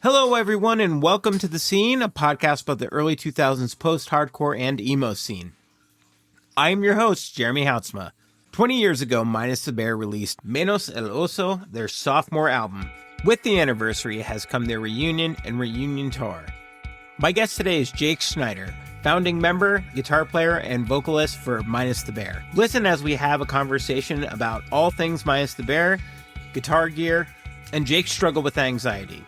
Hello, everyone, and welcome to The Scene, a podcast about the early 2000s post-hardcore and emo scene. I am your host, Jeremy Houtsma. 20 years ago, Minus the Bear released Menos el Oso, their sophomore album. With the anniversary has come their reunion and reunion tour. My guest today is Jake Snider, founding member, guitar player, and vocalist for Minus the Bear. Listen as we have a conversation about all things Minus the Bear, guitar gear, and Jake's struggle with anxiety.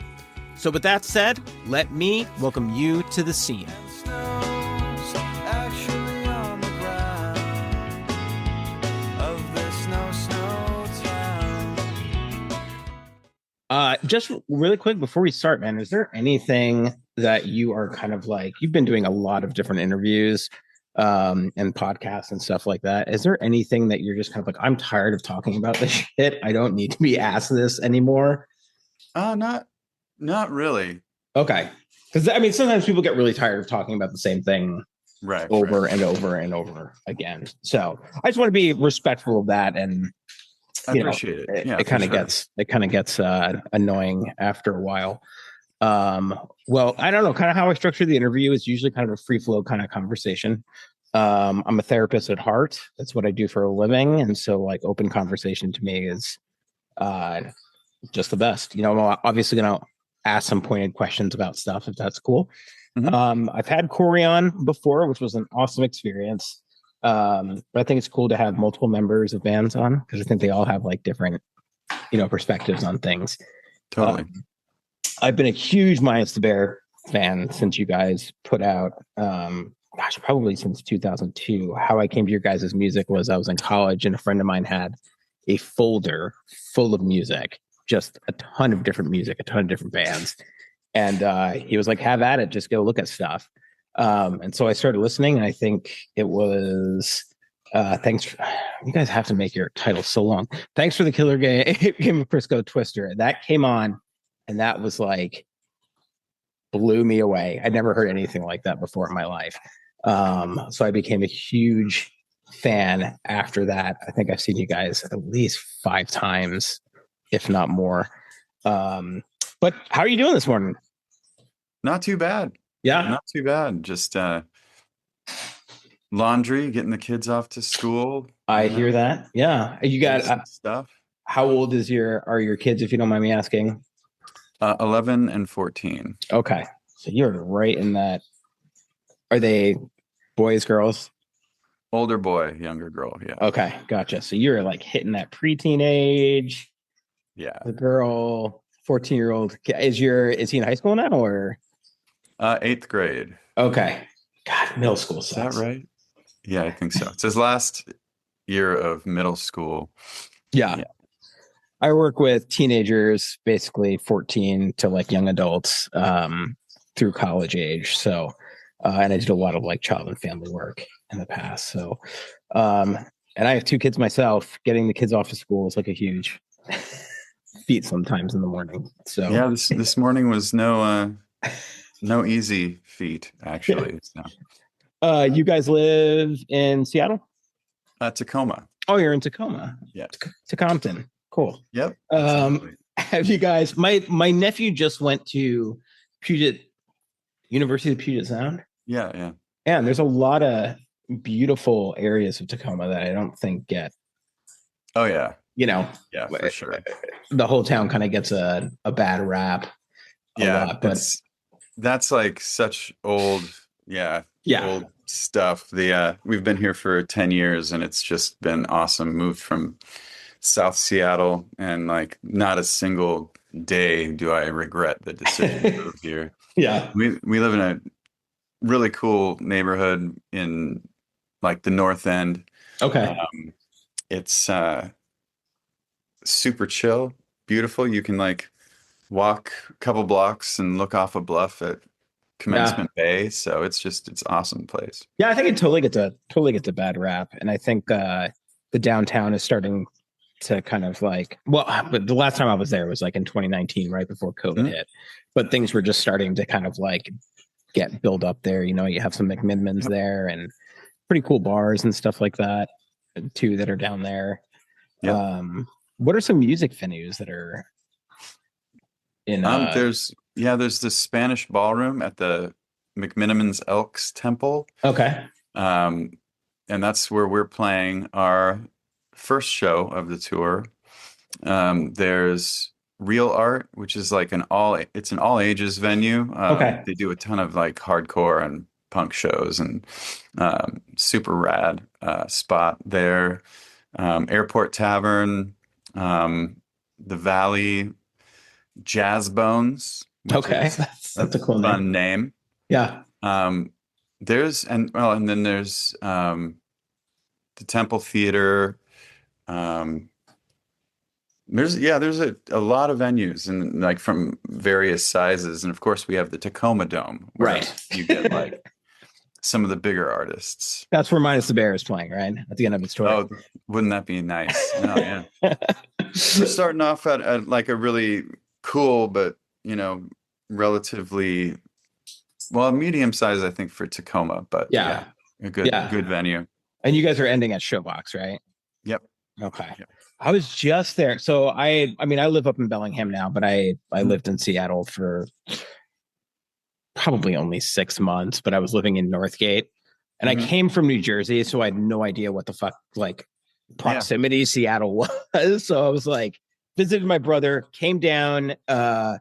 So with that said, let me welcome you to The Scene. Just really quick before we start, man, is there anything that you are kind of like, you've been doing a lot of different interviews and podcasts and stuff like that. Is there anything that you're just kind of like, I'm tired of talking about this shit. I don't need to be asked this anymore? Not really. Okay. Because, I mean, sometimes people get really tired of talking about the same thing over and over and over again. So I just want to be respectful of that. And I appreciate it. Yeah, it kind of gets annoying after a while. Well, I don't know. Kind of how I structure the interview is usually kind of a free flow kind of conversation. I'm a therapist at heart. That's what I do for a living. And so like open conversation to me is just the best. You know, I'm obviously going to ask some pointed questions about stuff if that's cool. Mm-hmm. I've had Corey on before, which was an awesome experience. But I think it's cool to have multiple members of bands on because I think they all have like different, perspectives on things. Totally. I've been a huge Minus the Bear fan since you guys put out, probably since 2002. How I came to your guys' music was I was in college and a friend of mine had a folder full of music, just a ton of different music, a ton of different bands. And he was like, have at it, just go look at stuff. And so I started listening, and I think it was you guys have to make your title so long. Thanks for the Killer Game of Frisco Twister. That came on, and that was like blew me away. I'd never heard anything like that before in my life. So I became a huge fan after that. I think I've seen you guys at least 5 times, if not more. But how are you doing this morning? Not too bad. Yeah. Not too bad. Just laundry, getting the kids off to school. I hear that. Yeah. You got stuff. How old are your kids, if you don't mind me asking? 11 and 14. Okay. So you're right in that. Are they boys, girls? Older boy, younger girl. Yeah. Okay. Gotcha. So you're like hitting that preteen age. Yeah. The girl, 14-year-old. Is he in high school now or? 8th grade. Okay. God, middle school sucks. Is that right? Yeah, I think so. It's his last year of middle school. Yeah. I work with teenagers, basically 14 to like young adults through college age. So, and I did a lot of like child and family work in the past. So, and I have 2 kids myself. Getting the kids off to school is like a huge feat sometimes in the morning. So yeah, this morning was no easy feat actually. Yeah. So. You guys live in Seattle? Tacoma. Oh, you're in Tacoma. Yeah. To Compton. Cool. Yep. Have you guys? My nephew just went to University of Puget Sound. Yeah. And there's a lot of beautiful areas of Tacoma that I don't think get. Oh yeah. Yeah, for sure. The whole town kind of gets a bad rap. But that's like such old, old stuff. We've been here for 10 years, and it's just been awesome. Moved from South Seattle, and like not a single day do I regret the decision to move here. Yeah, we live in a really cool neighborhood in like the North End. Okay, it's super chill, beautiful. You can like walk a couple blocks and look off a bluff at Commencement Bay. So it's awesome place. Yeah, I think it totally gets a bad rap, and I think the downtown is starting to kind of like, but the last time I was there was like in 2019, right before COVID hit. But things were just starting to kind of like get built up there. You have some McMinnmans there and pretty cool bars and stuff like that too that are down there. Yep. What are some music venues that are in? There's Yeah, there's this Spanish ballroom at the McMiniman's Elks Temple. Okay. Um, and that's where we're playing our first show of the tour. There's Real Art, which is like it's an all ages venue. Okay. They do a ton of like hardcore and punk shows and super rad spot there. Airport Tavern, the Valley, Jazz Bones, which Okay. is That's a cool fun name. name. Yeah. And then there's the Temple Theater. Um, there's a lot of venues and like from various sizes, and of course we have the Tacoma Dome where Right. you get like some of the bigger artists. That's where Minus the Bear is playing, right? At the end of its tour. Oh, wouldn't that be nice? Oh yeah. We're starting off at like a really cool, but relatively well, medium size, I think, for Tacoma, but Yeah. a good venue. And you guys are ending at Showbox, right? Yep. Okay. Yep. I was just there. So I mean, I live up in Bellingham now, but I lived in Seattle for probably only 6 months, but I was living in Northgate and I came from New Jersey. So I had no idea what the fuck, like proximity Seattle was. So I was like, visited my brother, came down, to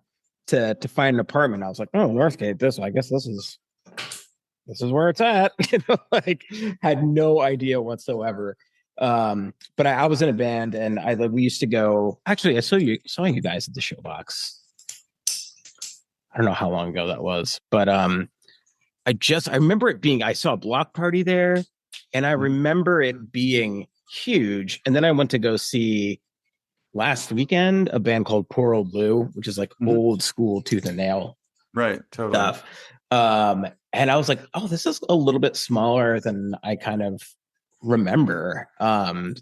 find an apartment. I was like, oh, Northgate, I guess this is where it's at. Like had no idea whatsoever. But I was in a band and we used to go, actually I saw you guys at the Showbox. I don't know how long ago that was, but I remember it being, I saw a block party there and I remember it being huge. And then I went to go see last weekend a band called Poor Old Blue, which is like old school Tooth and Nail totally stuff. And I was like, oh, this is a little bit smaller than I kind of remember.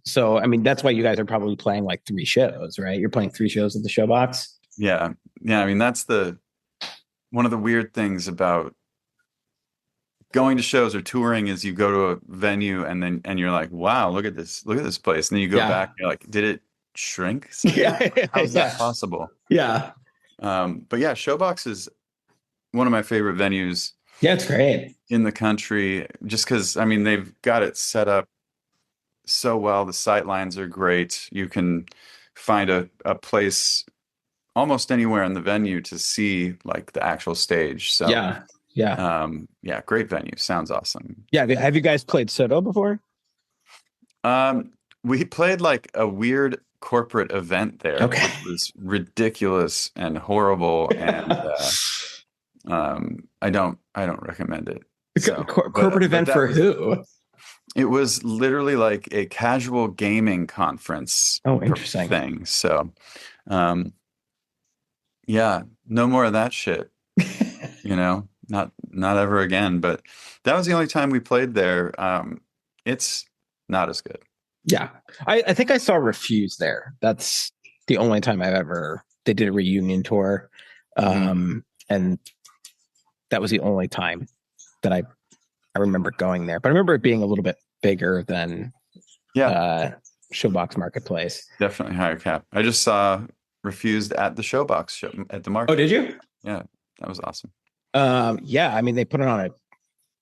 So I mean, that's why you guys are probably playing like 3 shows, right? You're playing 3 shows at the Showbox. Yeah. I mean, that's one of the weird things about going to shows or touring is you go to a venue and you're like, wow, look at this place, and then you go back and you're like, did it shrink? How's that possible? Yeah. But yeah, Showbox is one of my favorite venues. Yeah, it's great in the country, just because I mean they've got it set up so well. The sight lines are great. You can find a place almost anywhere in the venue to see like the actual stage. So great venue. Sounds awesome. Yeah. Have you guys played Soto before? We played like a weird corporate event there, okay, which was ridiculous and horrible, and I don't recommend it. So, corporate event for who? It was literally like a casual gaming conference. Oh, interesting thing. So, yeah, no more of that shit. Not ever again. But that was the only time we played there. It's not as good. Yeah, I think I saw Refuse there. That's the only time they did a reunion tour, and that was the only time that I remember going there. But I remember it being a little bit bigger than Showbox Marketplace. Definitely higher cap. I just saw Refused at the Showbox show at the market. Oh, did you? Yeah, that was awesome. Yeah, I mean they put it on an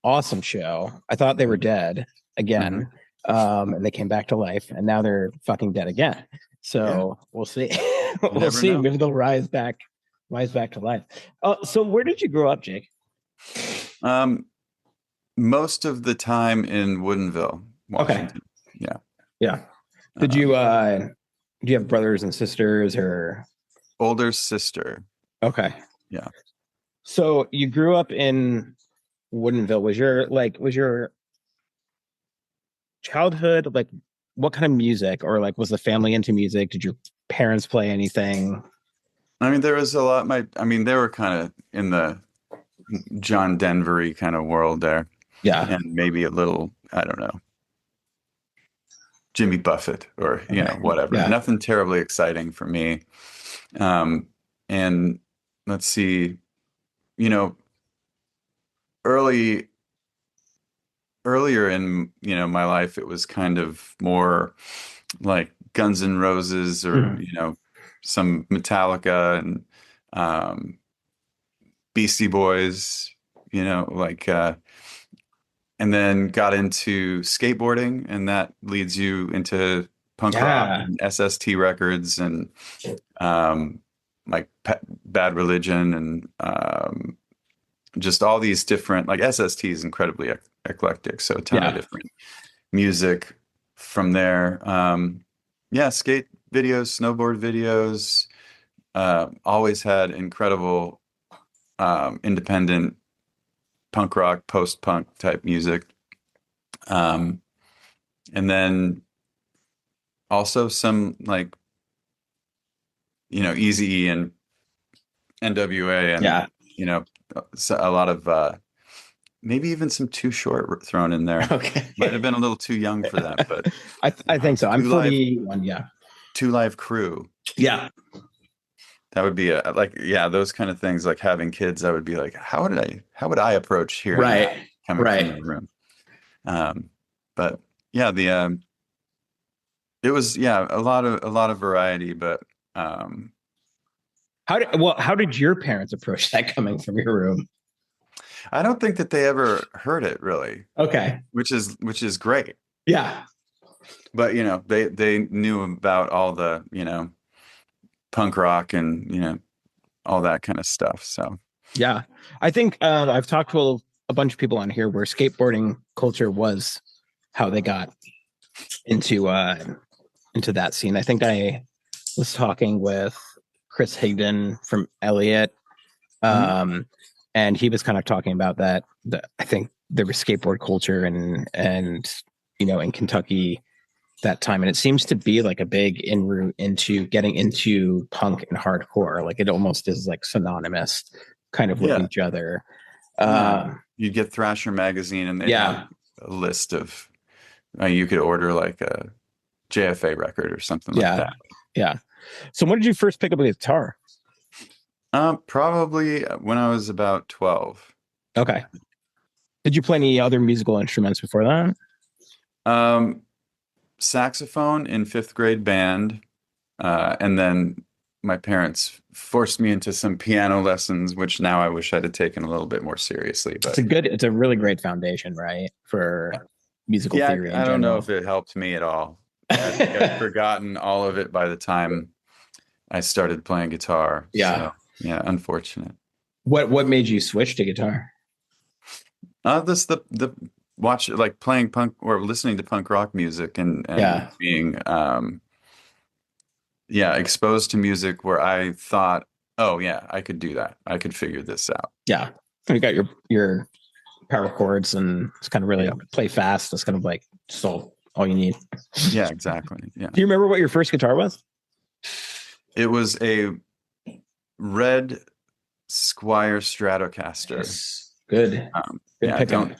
awesome show. I thought they were dead again. And they came back to life, and now they're fucking dead again. So we'll see. We'll see. Know. Maybe they'll rise back to life. So where did you grow up, Jake? Most of the time in Woodinville, Washington. Okay. Yeah. Did you do you have brothers and sisters or? Older sister. Okay. Yeah. So you grew up in Woodinville. Was your childhood like what kind of music, or like was the family into music? Did your parents play anything? I mean, there was a lot. They were kind of in the John Denver-y kind of world there. Yeah. And maybe a little, I don't know, Jimmy Buffett or, whatever. Yeah. Nothing terribly exciting for me. And let's see, earlier in my life, it was kind of more like Guns N' Roses or some Metallica, and Beastie Boys, like, and then got into skateboarding, and that leads you into punk rock Yeah. and SST records and um, like Bad Religion and just all these different, like SST is incredibly eclectic, so a ton of Yeah. different music from there. Yeah, skate videos, snowboard videos, always had incredible independent punk rock, post-punk type music. Um, and then also some like, Eazy-E and NWA and, Yeah. a lot of maybe even some Too Short thrown in there. Okay. Might have been a little too young for that, but I think so. I'm Two Live 41. Yeah. Two Live Crew. Yeah. That would be those kind of things, like having kids. I would be like, how would I approach hearing that Right. coming from Right. the room? But yeah, it was, a lot of variety, but How did your parents approach that coming from your room? I don't think that they ever heard it really, Okay. which is great. Yeah. But they knew about all the punk rock and all that kind of stuff. So Yeah. I think I've talked to a bunch of people on here where skateboarding culture was how they got into that scene. I think I was talking with Chris Higdon from Elliott, mhm. and he was kind of talking about that. I think there was skateboard culture and in Kentucky that time, and it seems to be like a big in route into getting into punk and hardcore. Like it almost is like synonymous, kind of with Yeah, each other. yeah. Um, You'd get Thrasher magazine, and they'd have yeah, a list of you could order like a JFA record or something like yeah, that. yeah. So when did you first pick up a guitar? Probably when I was about 12. Okay. Did you play any other musical instruments before that? Um, Saxophone in fifth grade band, and then my parents forced me into some piano lessons, which now I wish I'd have taken a little bit more seriously. But It's a really great foundation, right, for musical yeah, theory in I don't know if general. it helped me at all. I think I'd forgotten all of it by the time I started playing guitar. Yeah. So yeah, unfortunate. What made you switch to guitar? This the watch like playing punk or listening to punk rock music and Yeah. being exposed to music where I thought, oh yeah, I could do that. I could figure this out. Yeah. You got your power chords and it's kind of really Yeah. play fast. That's kind of like all you need. Yeah, exactly. Yeah. Do you remember what your first guitar was? It was a red Squire Stratocaster. Yes. Good. Good Yeah, pickup.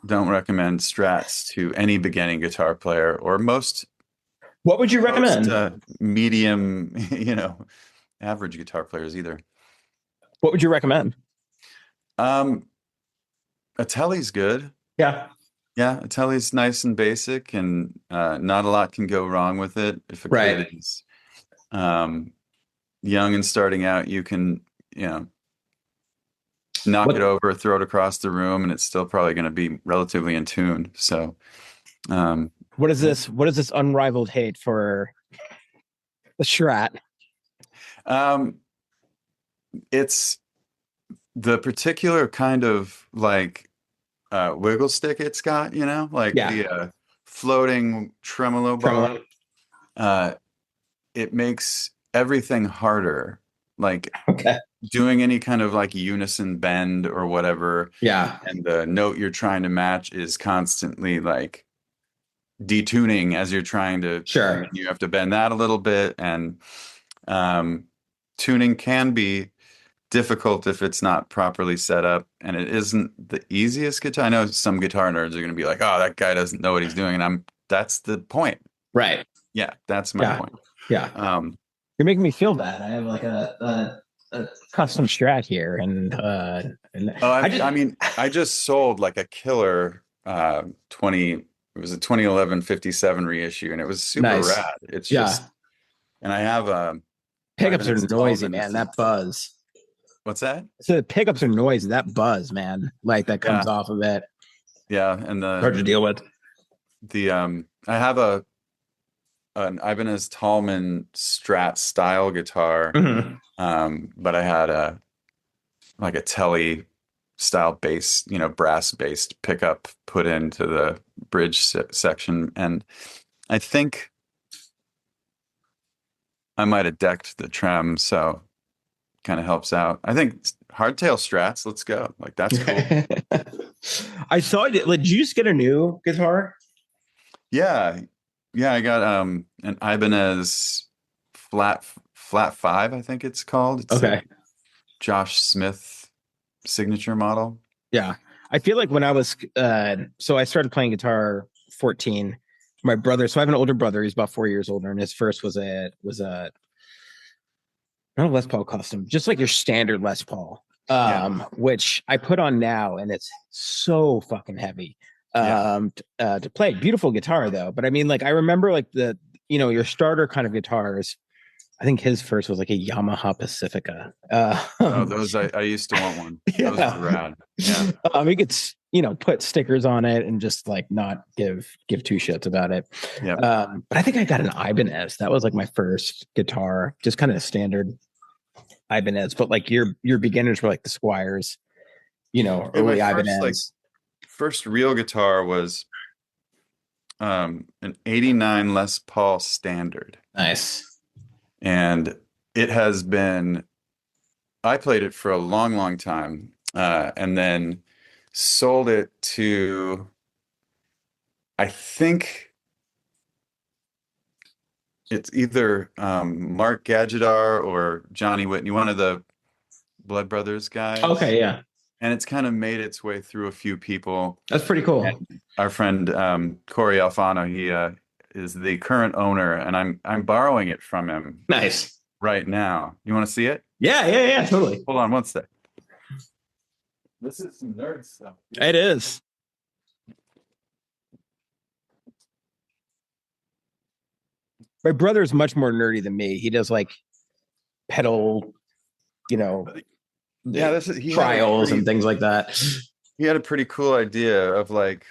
don't recommend Strats to any beginning guitar player or most What would you recommend? medium, average guitar players either. What would you recommend? Um, a Telly's good. Yeah. Yeah, a Telly's nice and basic, and not a lot can go wrong with it. If a Right. kid is um, young and starting out, you can, knock it over, throw it across the room, and it's still probably going to be relatively in tune. So, what is this? What is this unrivaled hate for the Strat? It's the particular kind of like wiggle stick it's got, like the floating tremolo bar. It makes everything harder. Like doing any kind of like unison bend or whatever. Yeah. And the note you're trying to match is constantly like detuning as you're trying to. Sure. You have to bend that a little bit, and tuning can be difficult if it's not properly set up, and it isn't the easiest guitar. I know some guitar nerds are going to be like, "Oh, that guy doesn't know what he's doing," and that's the point. Right. Yeah, that's my point. Yeah. You're making me feel bad. I have like a custom Strat here, and I just sold like a killer 20. It was a 2011 57 reissue, and it was super rad. It's just, and I have pickups are noisy, man. That buzz. What's that? So the pickups are noisy. That buzz, man, like that comes Yeah. off of it. Yeah, and Hard to deal with. I have an Ibanez Tallman Strat style guitar, but I had a Telly style bass, brass based pickup put into the bridge section, and I think I might have decked the trem, so kind of helps out. I think hardtail Strats, let's go. Like that's cool. I saw it. Did you just get a new guitar? Yeah. Yeah, I got an Ibanez flat five, I think it's called. It's Okay. a Josh Smith signature model. Yeah. I feel like when I was so I started playing guitar 14. My brother, so I have an older brother, he's about 4 years older, and his first was a not a Les Paul custom, just like your standard Les Paul. Which I put on now, and it's so fucking heavy to play. Beautiful guitar though, but I mean, like I remember like your starter kind of guitars. I think his first was like a Yamaha Pacifica. Those I used to want one. Yeah. Those are rad. Yeah. You could put stickers on it and just like not give two shits about it. Yeah. But I think I got an Ibanez. That was like my first guitar, just kind of standard Ibanez. But like your beginners were like the Squires, early Ibanez. First real guitar was an 89 Les Paul Standard. Nice. And it has been, I played it for a long, long time, and then sold it to, I think it's either Mark Gadgetar or Johnny Whitney, one of the Blood Brothers guys. Okay, yeah. And it's kind of made its way through a few people. That's pretty cool. And our friend Corey Alfano, he is the current owner, and I'm borrowing it from him. Nice. Right now. You want to see it? Yeah, totally. Hold on one sec. This is some nerd stuff. It is. My brother is much more nerdy than me. He does like pedal, trials and things like that. He had a pretty cool idea of like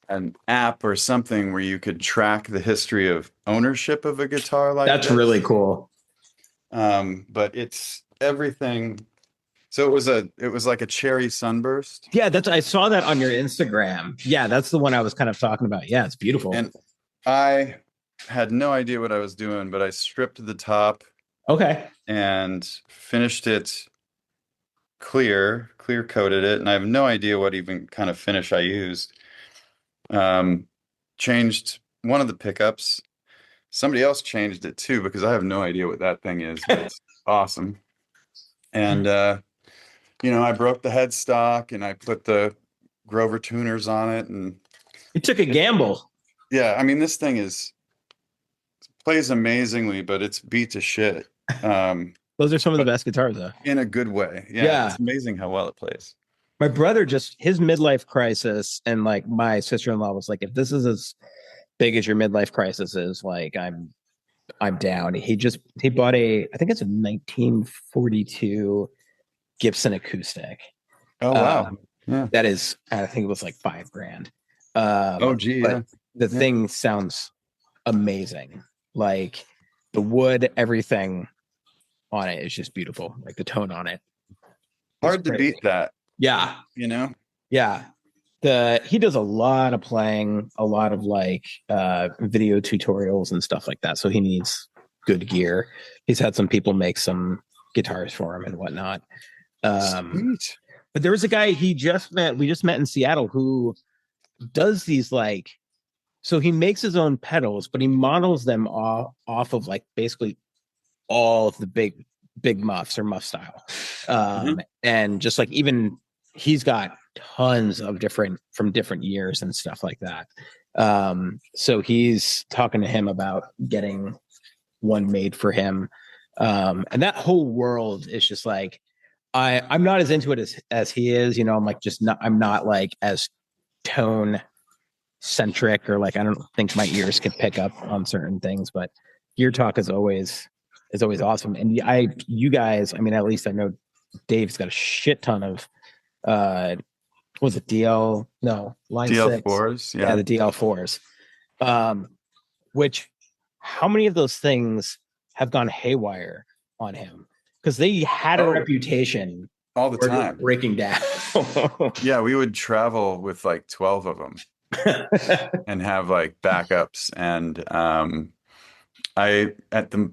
an app or something where you could track the history of ownership of a guitar like That's this. really cool. But it's everything. So it was like a cherry sunburst. Yeah, I saw that on your Instagram. Yeah, that's the one I was kind of talking about. Yeah, it's beautiful. And I had no idea what I was doing, but I stripped the top. Okay. And finished it clear coated it, and I have no idea what even kind of finish I used. Changed one of the pickups. Somebody else changed it too, because I have no idea what that thing is, but it's awesome. And I broke the headstock and I put the Grover tuners on it, and you took a gamble. Yeah, I mean, this thing plays amazingly, but it's beat to shit. Those are some of the best guitars, though. In a good way. Yeah. It's amazing how well it plays. My brother his midlife crisis, and like my sister-in-law was like, if this is as big as your midlife crisis is, like I'm down. He bought I think it's a 1942 Gibson acoustic. Oh wow. Yeah. That is, I think it was like $5,000. Yeah. The thing sounds amazing. Like the wood, everything on it is just beautiful. Like the tone on it. Hard to beat that. Yeah. Yeah. He does a lot of playing, a lot of like video tutorials and stuff like that. So he needs good gear. He's had some people make some guitars for him and whatnot. Sweet. But there was a guy we just met in Seattle who does these like, so he makes his own pedals, but he models them off of like basically all of the big muffs or muff style. And just like even he's got tons of from different years and stuff like that. So he's talking to him about getting one made for him. And that whole world is just like, I'm not as into it as he is, I'm not like as tone centric, or like, I don't think my ears can pick up on certain things, but Gear Talk is always awesome. And you guys, I mean, at least I know Dave's got a shit ton of was it DL? No, line six. DL4s, Yeah, yeah. the DL4s. Um, which how many of those things have gone haywire on him? Because they had a Oh, reputation all the for just time. breaking down. Yeah, we would travel with like 12 of them and have like backups. And I at the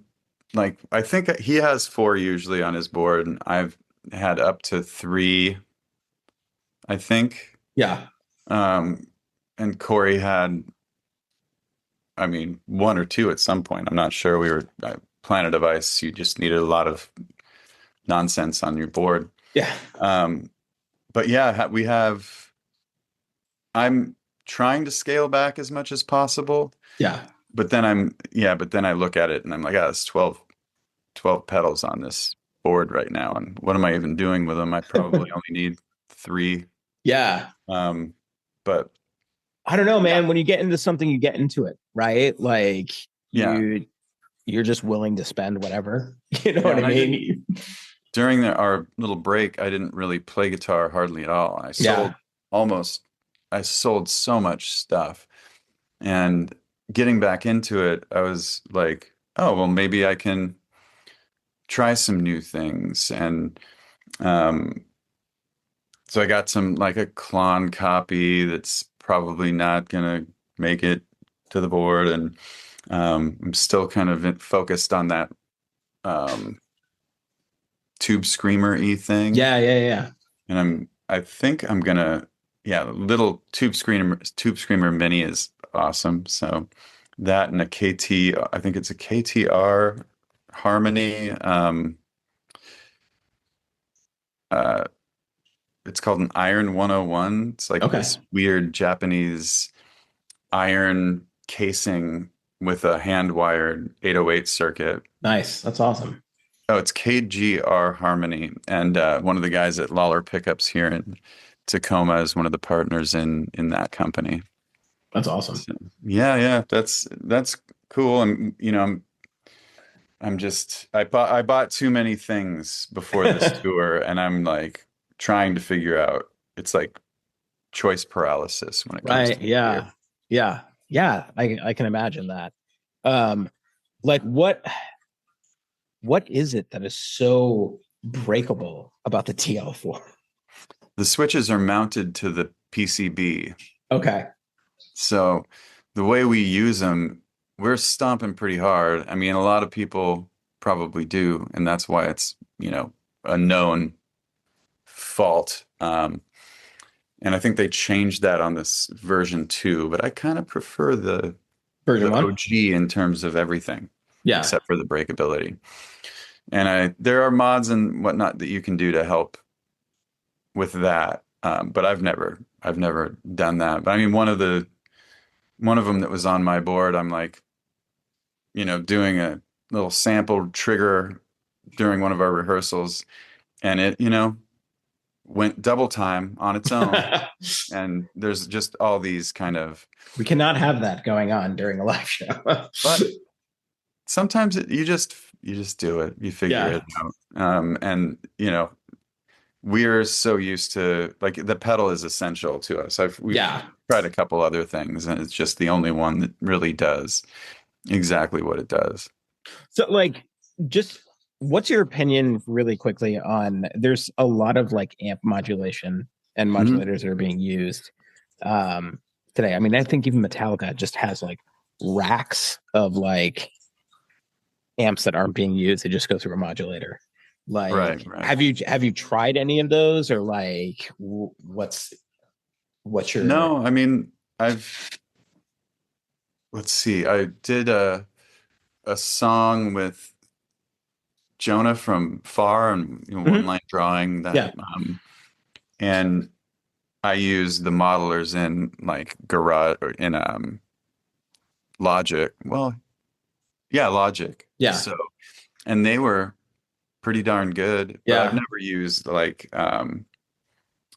like I think he has four usually on his board, and I've had up to three, I think. Yeah. Um, and Corey had, I mean, one or two at some point. I'm not sure. We were Planet of Ice. You just needed a lot of nonsense on your board. Yeah. Um, but yeah, we have. I'm trying to scale back as much as possible. Yeah. But then I look at it and I'm like, ah, it's 12 pedals on this board right now. And what am I even doing with them? I probably only need three. Yeah. Um, but I don't know, yeah, man. When you get into something, you get into it, right? Like yeah, you're just willing to spend whatever. You know yeah. what I And I didn't, mean? during our little break, I didn't really play guitar hardly at all. Yeah. Almost, I sold so much stuff. And getting back into it, I was like, oh, well, maybe I can try some new things. And um, so I got some like a clone copy that's probably not gonna make it to the board, and I'm still kind of focused on that um, tube screamer y thing, Yeah. Yeah. Yeah. and I think I'm gonna yeah, little tube screamer mini is awesome. So that and a KT, I think it's a KTR Harmony. Uh, it's called an Iron 101. It's like Okay. this weird Japanese iron casing with a hand wired 808 circuit. Nice. That's awesome. Oh, it's KGR Harmony. And one of the guys at Lawler Pickups here in Tacoma is one of the partners in that company. That's awesome. So, yeah, yeah, that's cool. And I'm just I bought too many things before this tour, and I'm like trying to figure out. It's like choice paralysis when it comes Right. to gear. Yeah. Yeah. Yeah. I can imagine that. Um, like what is it that is so breakable about the TL4? The switches are mounted to the PCB, Okay. so the way we use them, we're stomping pretty hard. I mean, a lot of people probably do, and that's why it's, a known fault. And I think they changed that on this version 2, but I kind of prefer Version the one? OG in terms of everything, Yeah. except for the breakability. And there are mods and whatnot that you can do to help with that. But I've never done that. But I mean, one of them that was on my board, I'm like, doing a little sample trigger during one of our rehearsals, and it, went double time on its own. And there's just all these kind of, We cannot have that going on during a live show. but sometimes you just do it, you figure Yeah. it out. And we're so used to, like, the pedal is essential to us. We've Yeah. tried a couple other things, and it's just the only one that really does exactly what it does. So like just what's your opinion really quickly on there's a lot of like amp modulation and Mhm. modulators that are being used today. I mean, I think even Metallica just has like racks of like amps that aren't being used. They just go through a modulator. Right, Like, right. have you tried any of those, or like what's your No, I mean, let's see, I did a song with Jonah from Far, and one Mhm. line drawing that, Yeah. and I used the modelers in like Garage or in Logic. Well, yeah, Logic. Yeah. So, and they were pretty darn good, but I've Yeah. never used like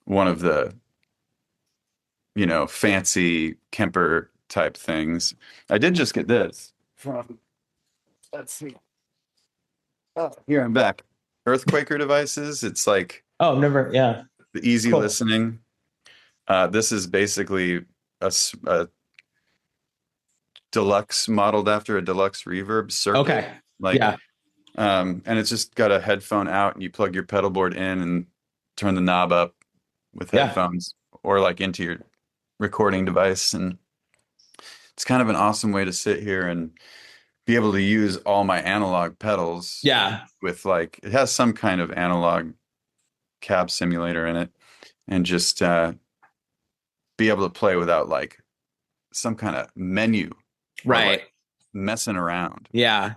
one of the, fancy Kemper type things. I did just get this from, let's see. Oh, here I'm back. Earthquaker devices. It's like Oh, never. Yeah. the easy Cool. listening. This is basically a deluxe modeled after a deluxe reverb circuit. Okay. Like, Yeah. and it's just got a headphone out and you plug your pedal board in and turn the knob up with Yeah. headphones or like into your recording device. And it's kind of an awesome way to sit here and be able to use all my analog pedals Yeah. with like, it has some kind of analog cab simulator in it and just be able to play without like some kind of menu or Right. like messing around. Yeah.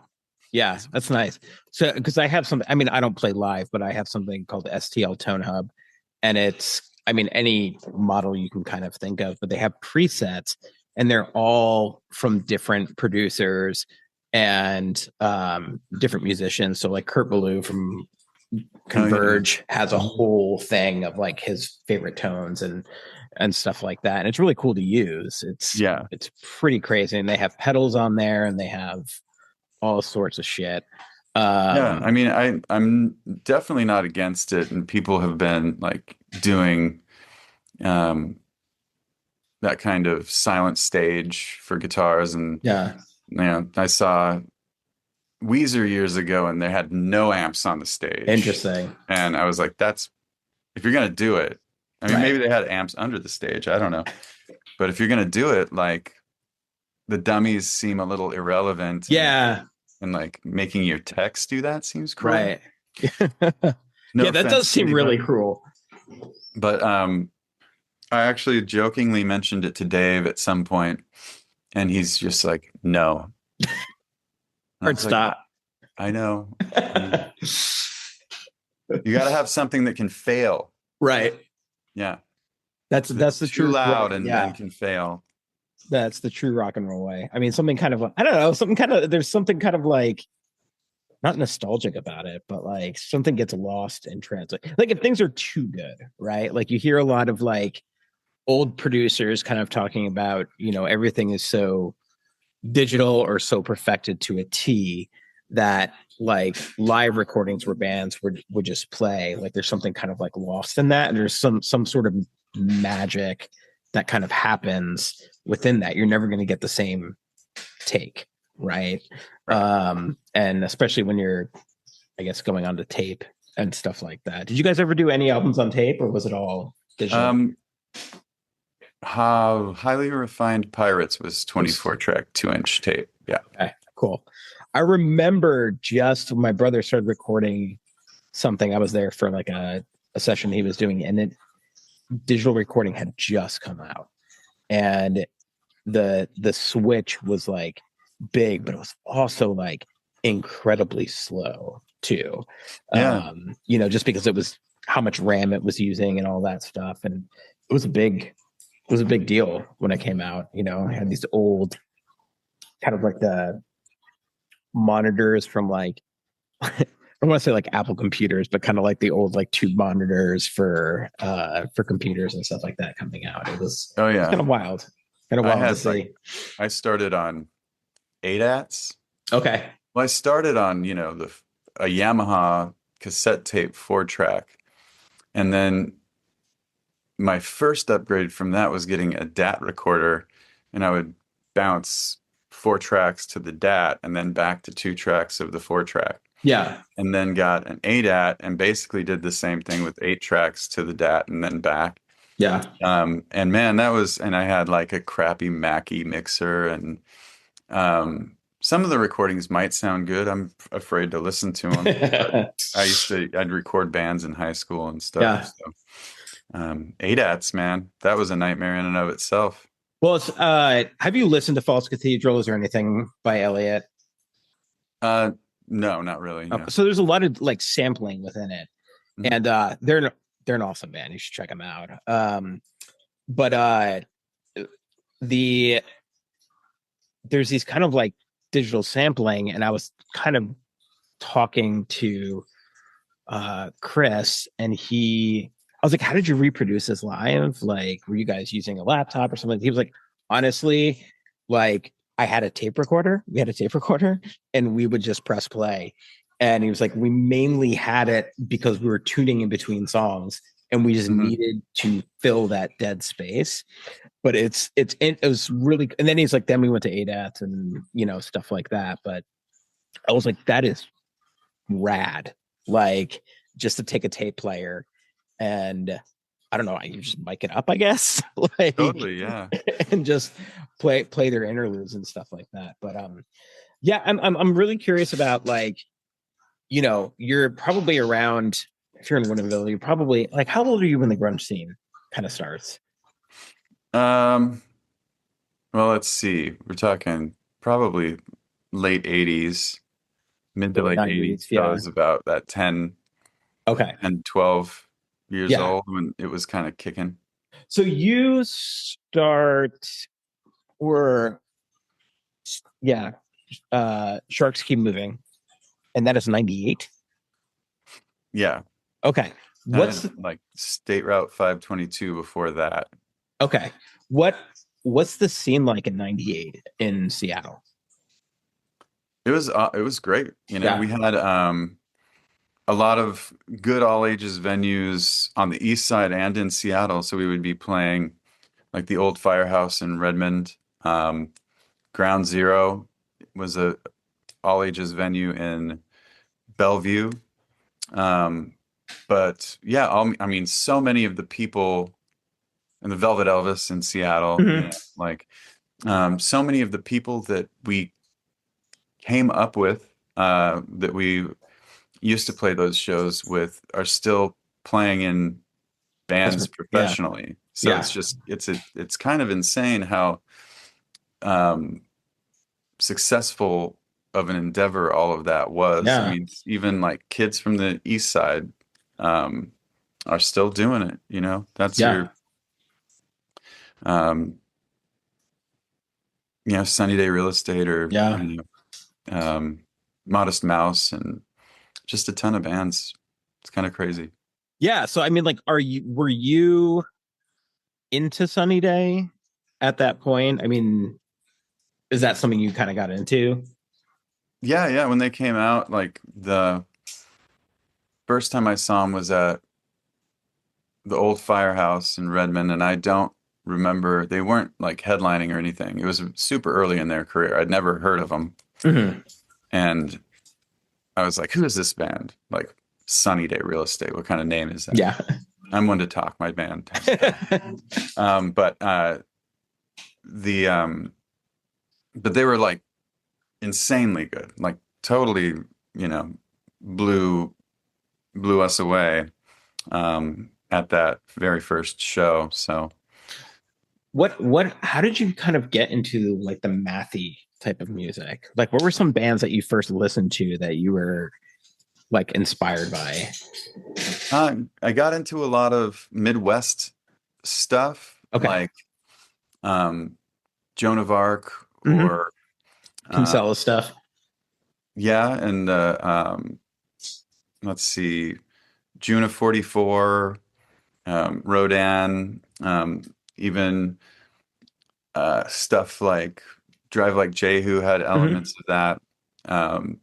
Yeah. That's nice. So, because I have some, I mean, I don't play live, but I have something called the STL Tone Hub. And it's, I mean, any model you can kind of think of, but they have presets and they're all from different producers and different musicians. So, like Kurt Ballou from Converge has a whole thing of like his favorite tones and stuff like that, and it's really cool to use. It's pretty crazy, and they have pedals on there, and they have all sorts of shit. Yeah, I mean, I'm definitely not against it, and people have been like doing um, that kind of silent stage for guitars, and yeah, you know, I saw Weezer years ago, and they had no amps on the stage. interesting. And I was like, that's if you're gonna do it. I mean, Right. maybe they had amps under the stage. I don't know, but if you're gonna do it, like the dummies seem a little irrelevant. Yeah. And like making your text do that seems cruel. Right. No yeah, that does seem really anybody. cruel. But I actually jokingly mentioned it to Dave at some point, and he's just like, "No." Hard stop. I know. You got to have something that can fail. Right. Yeah. That's the too true loud way. and can fail. That's the true rock and roll way. I mean, something kind of, I don't know, something kind of, there's something kind of like, not nostalgic about it, but like something gets lost in translate. Like if things are too good, right? Like you hear a lot of like old producers kind of talking about, you know, everything is so digital or so perfected to a T that like live recordings where bands would just play. Like there's something kind of like lost in that. And there's some sort of magic that kind of happens within that. You're never going to get the same take, right? And especially when you're, I guess, going on to tape and stuff like that. Did you guys ever do any albums on tape, or was it all digital? How Highly Refined Pirates was 24 track 2-inch tape. Yeah. Okay, cool. I remember just when my brother started recording something. I was there for like a session he was doing, and digital recording had just come out, and the switch was like big, but it was also like incredibly slow too. Yeah. You know, just because it was how much RAM it was using and all that stuff, and it was a big deal when it came out. You know, I had these old kind of like the monitors from like I don't want to say like Apple computers, but kind of like the old like tube monitors for computers and stuff like that coming out. It was kind of wild. Kind of wild to see. I started on ADATs. Okay. Well, I started on, you know, a Yamaha cassette tape 4-track. And then my first upgrade from that was getting a DAT recorder, and I would bounce 4 tracks to the DAT and then back to 2 tracks of the 4-track. Yeah. And then got an ADAT and basically did the same thing with 8 tracks to the DAT and then back. Yeah. And man, and I had like a crappy Mackie mixer, and some of the recordings might sound good. I'm afraid to listen to them. I'd record bands in high school and stuff. Yeah. So, ADATs, man, that was a nightmare in and of itself. Well, it's, have you listened to False Cathedrals or anything by Elliot? No, not really. No. So there's a lot of like sampling within it, and they're an awesome band. You should check them out. But there's these kind of like digital sampling, and I was kind of talking to Chris, and I was like, how did you reproduce this live? Like, were you guys using a laptop or something? He was like, honestly, like I had a tape recorder. We had a tape recorder, and we would just press play. And he was like, we mainly had it because we were tuning in between songs and we just needed to fill that dead space. But it was really, and then he's like, then we went to ADAT and, you know, stuff like that. But I was like, that is rad. Like, just to take a tape player and I don't know, you just mic it up, I guess. Like, Totally, yeah. and just play their interludes and stuff like that. But yeah, I'm really curious about, like, you know, you're probably around, if you're in Winneville, you're probably like, how old are you when the grunge scene kind of starts? Well, let's see. We're talking probably late 80s, mid to Early late 90s, 80s. So I yeah. was about that 10 Okay. and 12 years Yeah. old when it was kind of kicking. So you start, or yeah, Sharks Keep Moving, and that is 98. Yeah. Okay. I had What's like State Route 522 before that. okay. What what's the scene like in 98 in Seattle? It was great. You know, Yeah. we had a lot of good all ages venues on the east side and in Seattle. So we would be playing like the old firehouse in Redmond. Ground Zero was a all ages venue in Bellevue. Um, but yeah, I mean, so many of the people in the Velvet Elvis in Seattle, you Mhm. know, like so many of the people that we came up with that we used to play those shows with are still playing in bands Yeah. professionally. So Yeah. it's just it's kind of insane how um, successful of an endeavor all of that was. I Yeah. mean, even like kids from the East Side um, are still doing it. You know, that's Yeah. your um, you know, Sunny Day Real Estate or Yeah. you know, Modest Mouse and just a ton of bands. It's kind of crazy. Yeah. So I mean, like, were you into Sunny Day at that point? I mean, is that something you kind of got into? Yeah, yeah. When they came out, like the first time I saw them was at the old firehouse in Redmond, and I don't remember, they weren't like headlining or anything. It was super early in their career. I'd never heard of them. Hmm. And I was like, who is this band? Like Sunny Day Real Estate. What kind of name is that? Yeah. I'm one to talk. My band has to talk. But the but they were like insanely good. Like totally, you know, blew blew us away at that very first show. So How did you kind of get into like the mathy type of music? Like, what were some bands that you first listened to that you were like inspired by? I got into a lot of Midwest stuff, Okay. like um, Joan of Arc Hmm. or uh, Kinsella stuff. yeah, and let's see, June of '44, Rodan, even stuff like Drive Like Jehu had Hmm. elements of that. Um,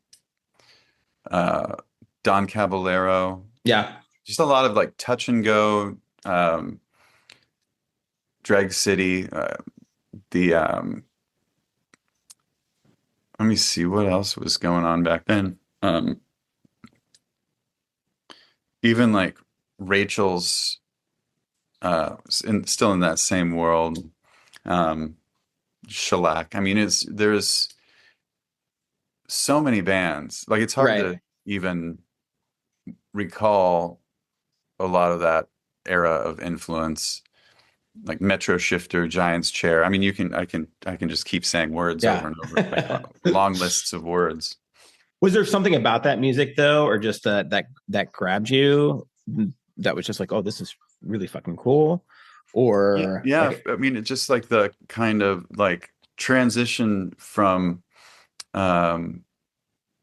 uh, Don Caballero, Yeah. just a lot of like touch and go, um, Drag City, the let me see what else was going on back then. Even like Rachel's still in that same world. Um, Shellac. I mean, it's there's so many bands. Like it's hard Right. to even recall a lot of that era of influence. Like Metro Shifter, Giant's Chair. I mean, I can just keep saying words over Yeah. and over, like long lists of words. Was there something about that music though, or just that grabbed you that was just like, oh, this is really fucking cool? Yeah, Or yeah. like, I mean, it's just like the kind of like transition from um,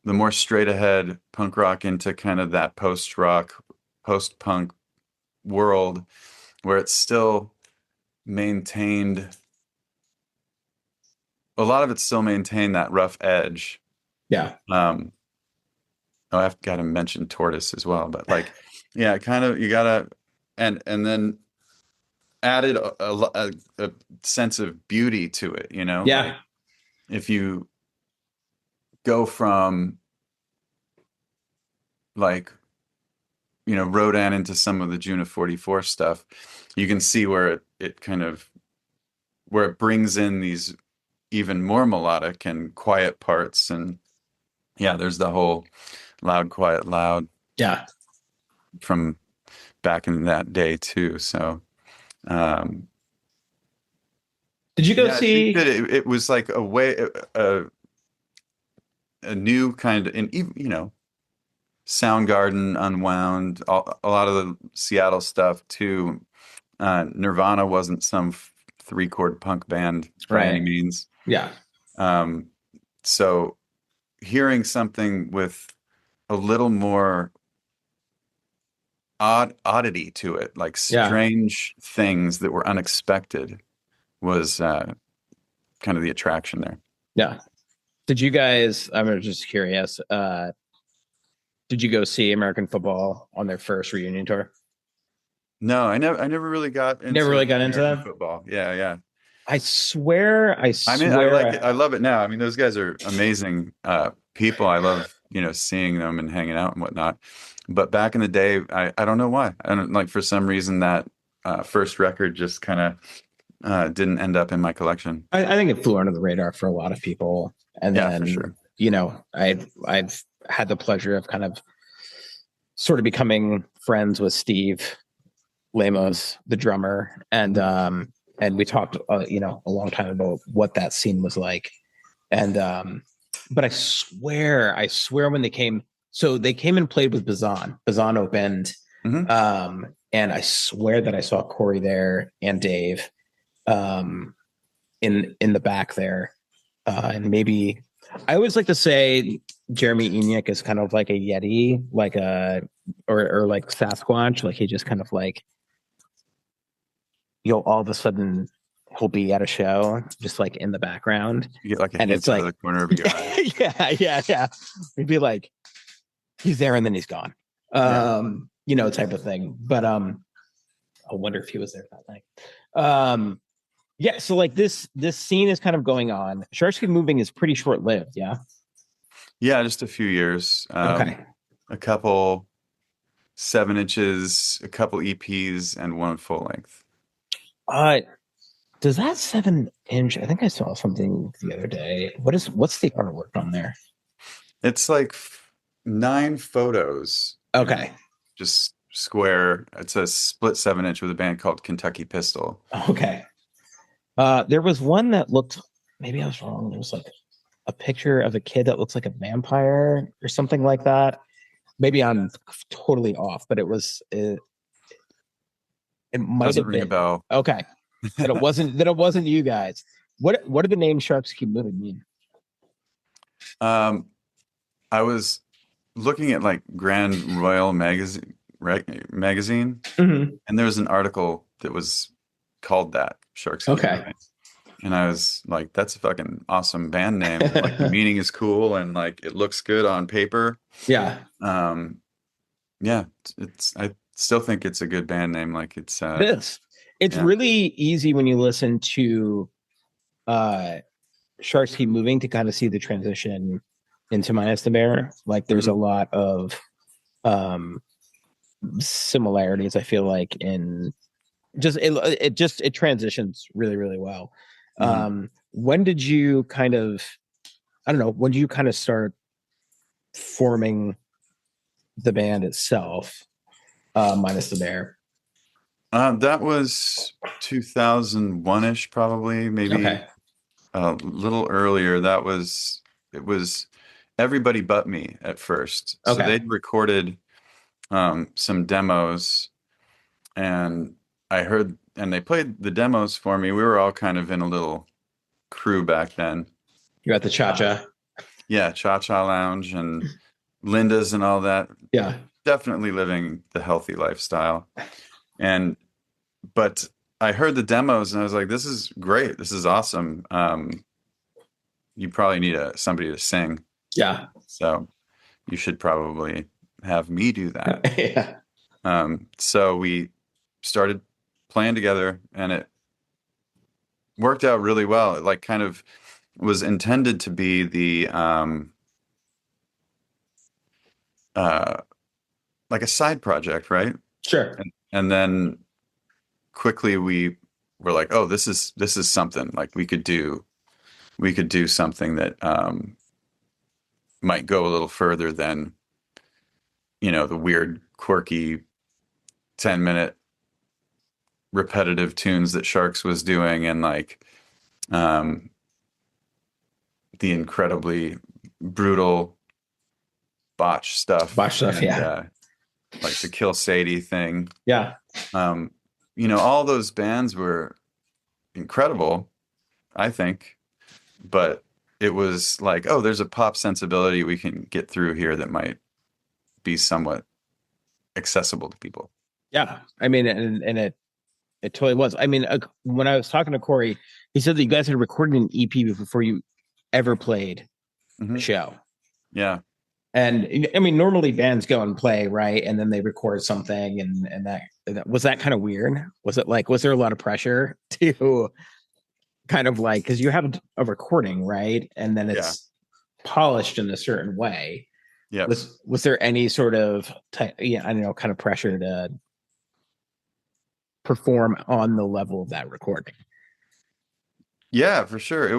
the more straight ahead punk rock into kind of that post rock, post punk world where it's still maintained, a lot of it still maintained that rough edge. yeah. Um, Oh, I've got to mention Tortoise as well, but like, yeah, kind of, you gotta, and then added a sense of beauty to it, you know, like Yeah. if you go from like, you know, Rodin into some of the June of 44 stuff, you can see where it kind of, where it brings in these even more melodic and quiet parts. And yeah, there's the whole loud, quiet, loud Yeah. from back in that day too. So, um, Did you go yeah, I think that see? it was like a way, a new kind of, and even, you know, Soundgarden, Unwound, a lot of the Seattle stuff too. Nirvana wasn't some three-chord punk band by any Right. means. Yeah. Um, so hearing something with a little more oddity to it, like Yeah. strange things that were unexpected, was kind of the attraction there. Yeah. Did you guys? I'm just curious. Did you go see American football on their first reunion tour? No, I never really got Never really into got into American them. football. Yeah, yeah. I swear. I I mean, I like it. swear. I love it now. I mean, those guys are amazing people. I love, you know, seeing them and hanging out and whatnot. But back in the day, I don't know why. I don't like for some reason that first record just kind of didn't end up in my collection. I think it flew under the radar for a lot of people, and Yeah, for then sure. I've had the pleasure of kind of sort of becoming friends with Steve Lamos, the drummer, and we talked a long time about what that scene was like, and but I swear when they came, so they came and played with Bazan. Bazan opened, Hmm. and I swear that I saw Corey there and Dave, um, in the back there, and maybe I always like to say Jeremy Enick is kind of like a Yeti, like a or like Sasquatch, like he just kind of like you'll all of a sudden he'll be at a show just like in the background, You get like a and it's hint out of like the corner of your eye. yeah, we'd be like he's there and then he's gone, Yeah. type of thing. But I wonder if he was there that night. um yeah, so like this scene is kind of going on. Sharks Keep Moving is pretty short lived. Yeah. Yeah, just a few years. Okay. A couple 7 inches, a couple EPs, and one full length. uh does that 7 inch, I think I saw something the other day. What's the artwork on there? It's like 9 photos, you know, Okay. just square. It's a split 7 inch with a band called Kentucky Pistol. Okay. There was one that looked, maybe I was wrong. There was like a picture of a kid that looks like a vampire or something like that. Maybe I'm totally off, but it might Doesn't have ring a been. bell. Okay. That it wasn't you guys. What do the name Sharks Keep Moving mean? Um, I was looking at like Grand Royal magazine, right, magazine, Mhm. and there was an article that was called that, Sharks Keep Okay. Moving. And I was like, that's a fucking awesome band name. And like the meaning is cool and like it looks good on paper. Yeah, Um, yeah, I still think it's a good band name. Like it is. It's yeah. really easy when you listen to uh Sharks Keep Moving to kind of see the transition into Minus the Bear. Like there's a Mhm. lot of um similarities, I feel like, in it transitions really, really well. Mhm. When did you kind of, I don't know, when did you kind of start forming the band itself, Minus the Bear? That was 2001-ish, probably, maybe Okay. a little earlier. It was Everybody But Me at first. So Okay. they'd recorded some demos and I heard, and they played the demos for me. We were all kind of in a little crew back then. You're at the Cha Cha. Yeah, Cha Cha Lounge and Linda's and all that. Yeah. Definitely living the healthy lifestyle. And but I heard the demos and I was like, this is great. This is awesome. You probably need somebody to sing. Yeah. So you should probably have me do that. Yeah. So we started playing together, and it worked out really well. It like kind of was intended to be the uh like a side project, right? Sure. And then quickly we were like, oh, this is something like we could do something that might go a little further than, the weird, quirky 10-minute repetitive tunes that Sharks was doing, and like um the incredibly brutal botch stuff, Botch stuff. and Yeah. like the Kill Sadie thing. Yeah. Um, all those bands were incredible, I think, but it was like, oh, there's a pop sensibility we can get through here that might be somewhat accessible to people. Yeah. I mean, and it totally was. I mean, when I was talking to Corey, he said that you guys had recorded an EP before you ever played a Hmm. show. Yeah. And I mean, normally bands go and play, right? And then they record something, and that was that kind of weird. Was it like, was there a lot of pressure to kind of like, because you have a recording, right? And then Yeah. it's polished in a certain way. Yeah. Was there any sort of yeah, I don't know, kind of pressure to perform on the level of that recording? Yeah, for sure. It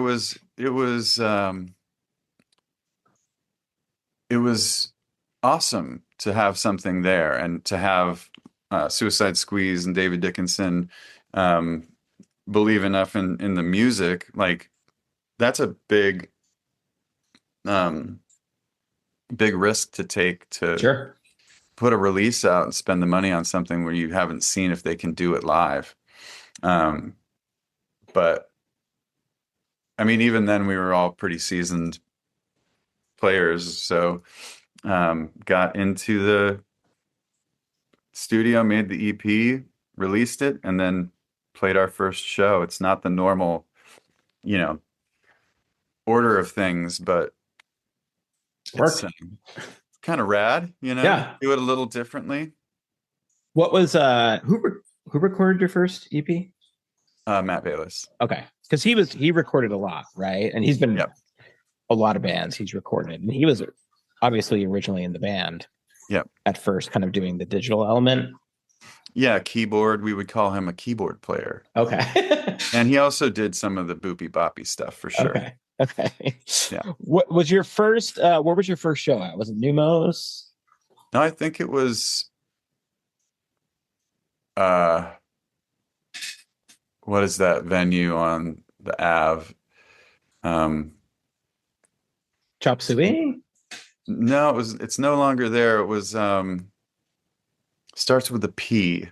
was awesome to have something there, and to have Suicide Squeeze and David Dickinson um, believe enough in the music. Like, that's a um, big risk to take, to Sure. put a release out and spend the money on something where you haven't seen if they can do it live. Um, but I mean, even then, we were all pretty seasoned players, so got into the studio, made the EP, released it, and then played our first show. It's not the normal, you know, order of things, but it's Worked. kind of rad, Yeah. do it a little differently. What was who recorded your first EP? Matt Bayless. Okay. Because he recorded a lot, right? And he's been Yep. a lot of bands he's recorded. And he was obviously originally in the band Yep. at first, kind of doing the digital element. Yeah, keyboard. We would call him a keyboard player. Okay. And he also did some of the boopy boppy stuff for sure. Okay. Okay. Yeah. What was your first where was your first show at? Was it Numos? No, I think it was uh what is that venue on the Ave? Um Chop Suey? no, it's no longer there. It was starts with a P,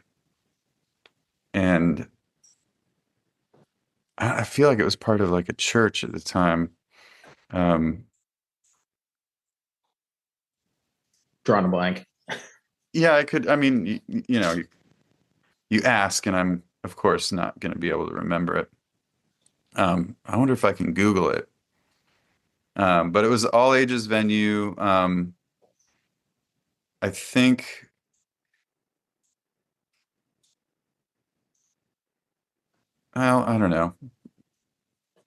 and I feel like it was part of like a church at the time. Um Drawing a blank. yeah, I mean, you ask, and I'm of course not going to be able to remember it. I wonder if I can Google it. But it was all ages venue. I think, well, I don't know.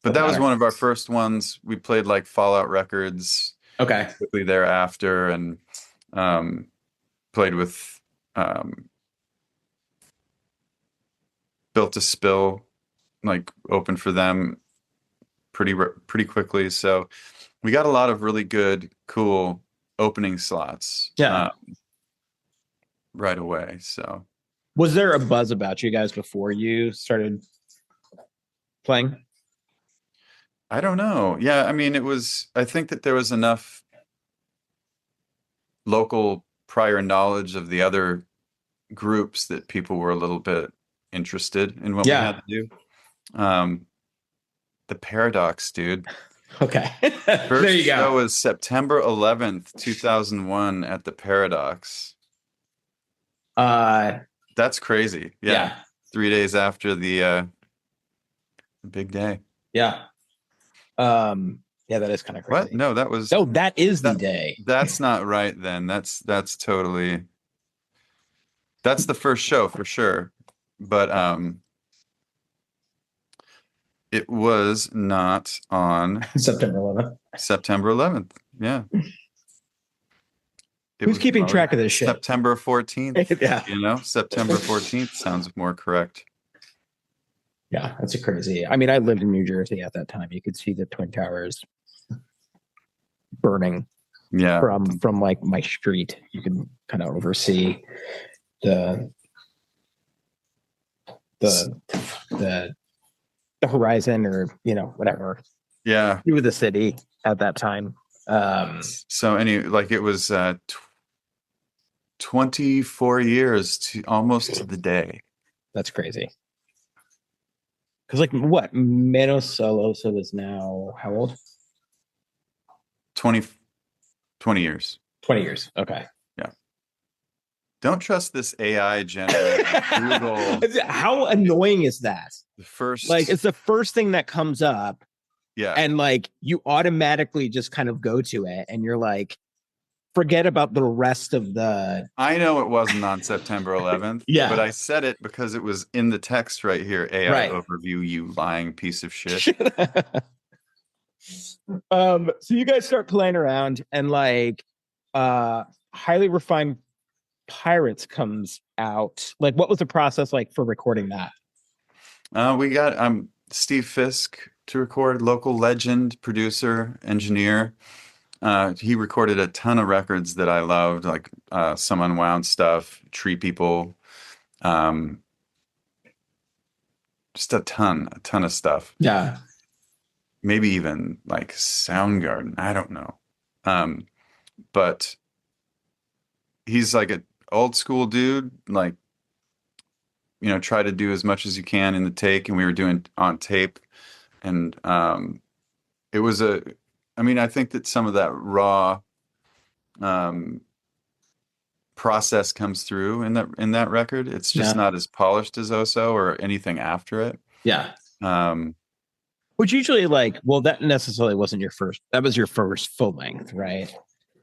But Doesn't that was matter. one of our first ones. We played like Fallout Records Okay. quickly thereafter, and um, played with um, Built to Spill, like opened for them pretty quickly. So we got a lot of really good, cool opening slots Yeah. right away. So Was there a buzz about you guys before you started playing? I don't know. Yeah, I mean, I think that there was enough local prior knowledge of the other groups that people were a little bit interested in what we had Yeah. to do. Um, the Paradox, dude. Okay. There First you show go. was September 11th, 2001 at the Paradox. Uh That's crazy. Yeah. yeah. 3 days after the big day. Yeah. Um Yeah, that is kind of crazy. What? No, that is the day. That's not right then. That's totally, that's the first show for sure. But it was not on September 11th. September 11th. Yeah. Who's keeping track of this shit? September 14th. Yeah. September 14th sounds more correct. Yeah, that's a crazy. I mean, I lived in New Jersey at that time. You could see the Twin Towers burning. Yeah. From like my street. You can kind of oversee the horizon, or whatever. Yeah. Through the city at that time. So it was 24 years to almost to the day. That's crazy. Because like what? Menos el Oso is now how old? 20 years. 20 years. Okay. Yeah. Don't trust this AI generated Google. How annoying is that? It's the first thing that comes up. Yeah. And like you automatically just kind of go to it and you're like, forget about the rest of the. I know it wasn't on September 11th. Yeah. But I said it because it was in the text right here. AI overview, you lying piece of shit. So you guys start playing around and like Highly Refined Pirates comes out. Like, what was the process like for recording that? We got Steve Fisk to record, local legend, producer, engineer. He recorded a ton of records that I loved, like Some Unwound Stuff, Tree People, just a ton of stuff. Yeah. Maybe even like Soundgarden. I don't know. But he's like an old school dude, like, try to do as much as you can in the take. And we were doing on tape. And it was I think that some of that raw process comes through in that record. It's just not as polished as Oso or anything after it. Yeah. Which usually that necessarily wasn't your first. That was your first full length, right?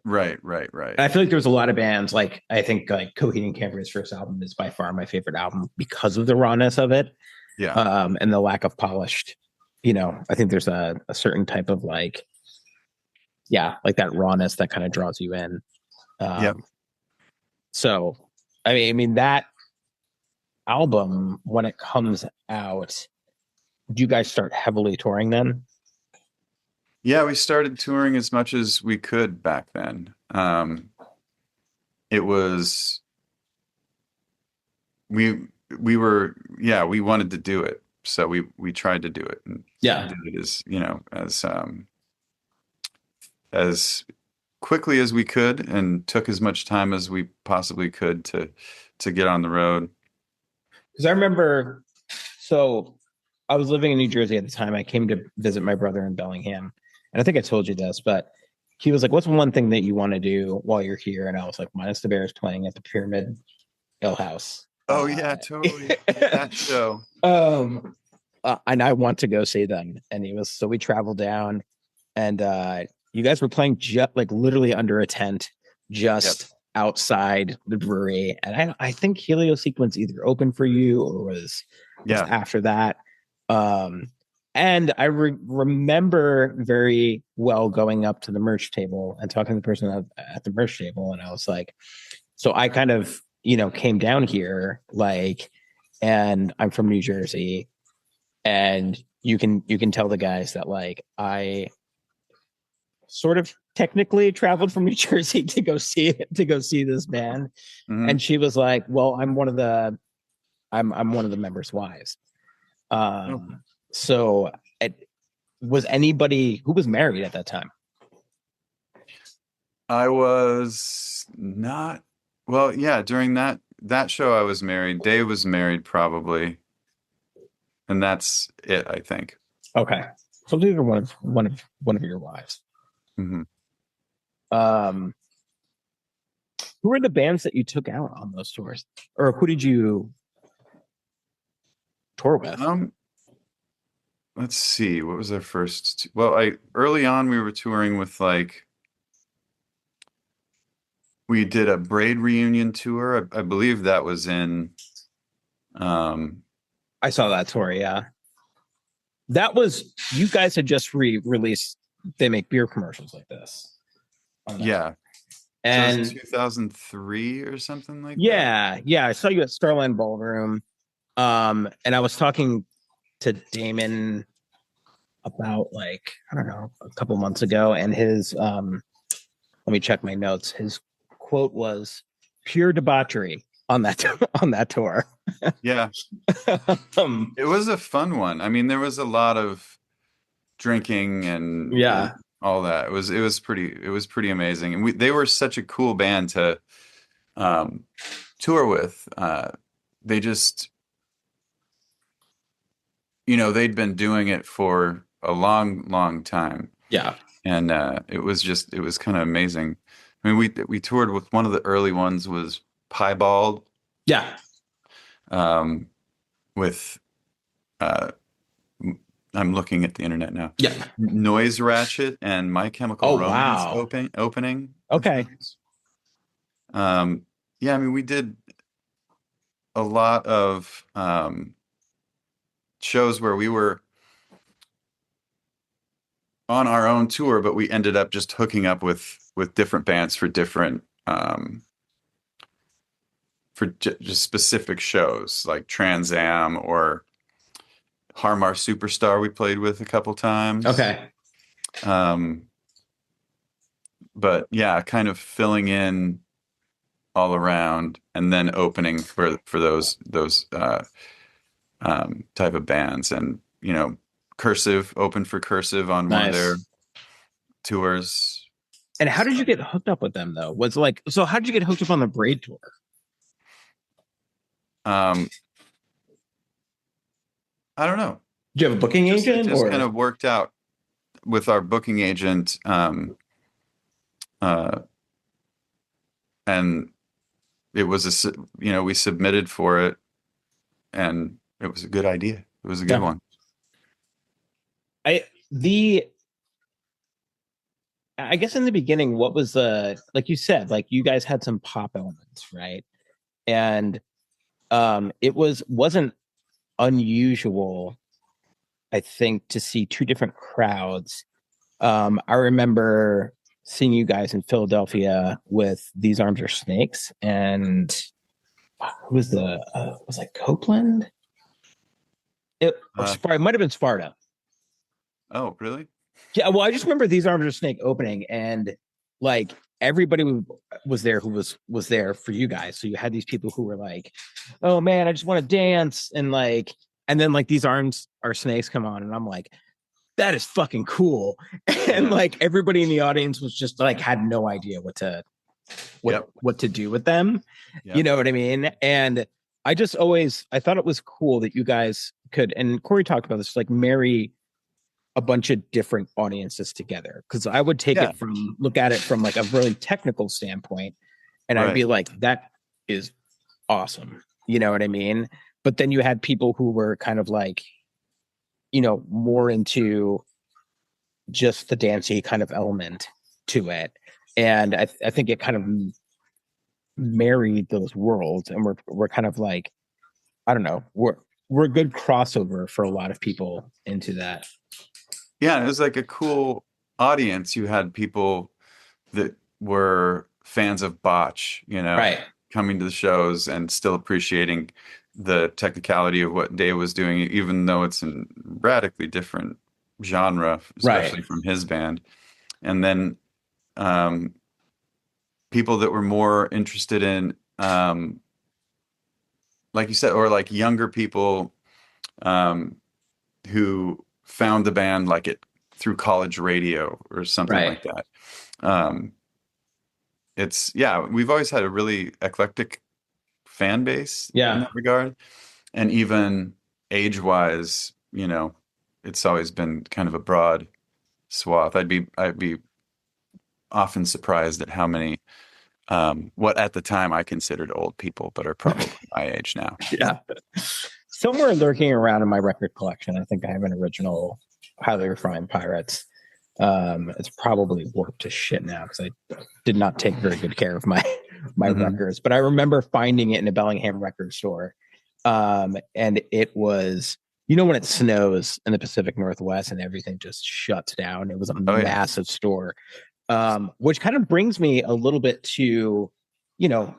Right. And I feel like there was a lot of bands. Like I think like Coheed and Cambria's first album is by far my favorite album because of the rawness of it. Yeah. And the lack of polished. I think there's a certain type of like that rawness that kind of draws you in. So, I mean that album, when it comes out, do you guys start heavily touring then? Yeah, we started touring as much as we could back then. It was we wanted to do it, so we tried to do it, and did it as quickly as we could, and took as much time as we possibly could to get on the road. Because I remember, so I was living in New Jersey at the time. I came to visit my brother in Bellingham. And I think I told you this, but he was like, what's one thing that you want to do while you're here? And I was like, Minus the Bears playing at the Pyramid Ale House. Oh, yeah, totally. That show. And I want to go see them. And so we traveled down, and you guys were playing just like literally under a tent, just outside the brewery. And I think Helio Sequence either opened for you or was after that. And I remember very well going up to the merch table and talking to the person at the merch table. And I was like, so I kind of, came down here, like, and I'm from New Jersey, and you can tell the guys that like, I sort of technically traveled from New Jersey to go see this band. Mm-hmm. And she was like, well, I'm one of the members' wives. So was anybody who was married at that time? I was not. Well, yeah, during that show I was married. Dave was married probably. And that's it, I think. Okay. So these are one of your wives. Mm-hmm. Who were the bands that you took out on those tours? Or who did you tour with? let's see, what was our first? Well, early on we were touring with like we did a Braid reunion tour. I believe that was in. I saw that tour. Yeah, that was you guys had just released. They make beer commercials like this. Yeah. And so it was 2003 or something like that. Yeah. I saw you at Starland Ballroom. And I was talking to Damon about like, I don't know, a couple months ago, and his let me check my notes. His quote was pure debauchery on that on that tour. Yeah. It was a fun one. I mean, there was a lot of drinking and all that. It was pretty amazing. And they were such a cool band to tour with. They just, they'd been doing it for a long, long time. Yeah. And it was kind of amazing. I mean, we toured with one of the early ones was Piebald. Yeah. With I'm looking at the internet now. Yeah. Noise Ratchet and My Chemical Romance opening. Okay. Yeah, I mean, we did a lot of shows where we were on our own tour, but we ended up just hooking up with different bands for different just specific shows like Trans Am or Harmar Superstar we played with a couple times. Okay. But yeah, kind of filling in all around and then opening for those type of bands. And Cursive opened for Cursive on one of their tours. And how did you get hooked up with them though? So how did you get hooked up on the Braid tour? I don't know. Do you have a booking agent? It just kind of worked out with our booking agent. And it was we submitted for it and it was a good idea. It was a good one. I guess in the beginning, what was like you said, like you guys had some pop elements, right? And it wasn't unusual, I think, to see two different crowds. I remember seeing you guys in Philadelphia with These Arms Are Snakes, and who was was like Copeland? It might have been Sparta. Oh, really? Yeah, well, I just remember These Arms Are Snake opening, and like everybody was there who was there for you guys. So you had these people who were like, "Oh man, I just want to dance," and then like These Arms Are Snakes come on, and I'm like, "That is fucking cool," and like everybody in the audience was just like had no idea what to do with them. Yep. You know what I mean? And I thought it was cool that you guys could, and Corey talked about this, like marry a bunch of different audiences together. Because I would look at it from like a really technical standpoint, and I'd be like, that is awesome. You know what I mean? But then you had people who were kind of like, more into just the dancey kind of element to it. And I think it kind of married those worlds, and we're kind of like, I don't know, we're a good crossover for a lot of people into that. Yeah, it was like a cool audience. You had people that were fans of Botch, right, coming to the shows and still appreciating the technicality of what Dave was doing, even though it's a radically different genre, especially from his band. And then people that were more interested in, like you said, or like younger people who found the band like it through college radio or something like that. We've always had a really eclectic fan base in that regard. And even age-wise, it's always been kind of a broad swath. I'd be often surprised at how many what at the time I considered old people, but are probably my age now. Yeah. somewhere lurking around in my record collection, I think I have an original Highly Refined Pirates. It's probably warped to shit now because I did not take very good care of my records. But I remember finding it in a Bellingham record store, and it was, you know, when it snows in the Pacific Northwest and everything just shuts down. It was a massive store, which kind of brings me a little bit to, you know,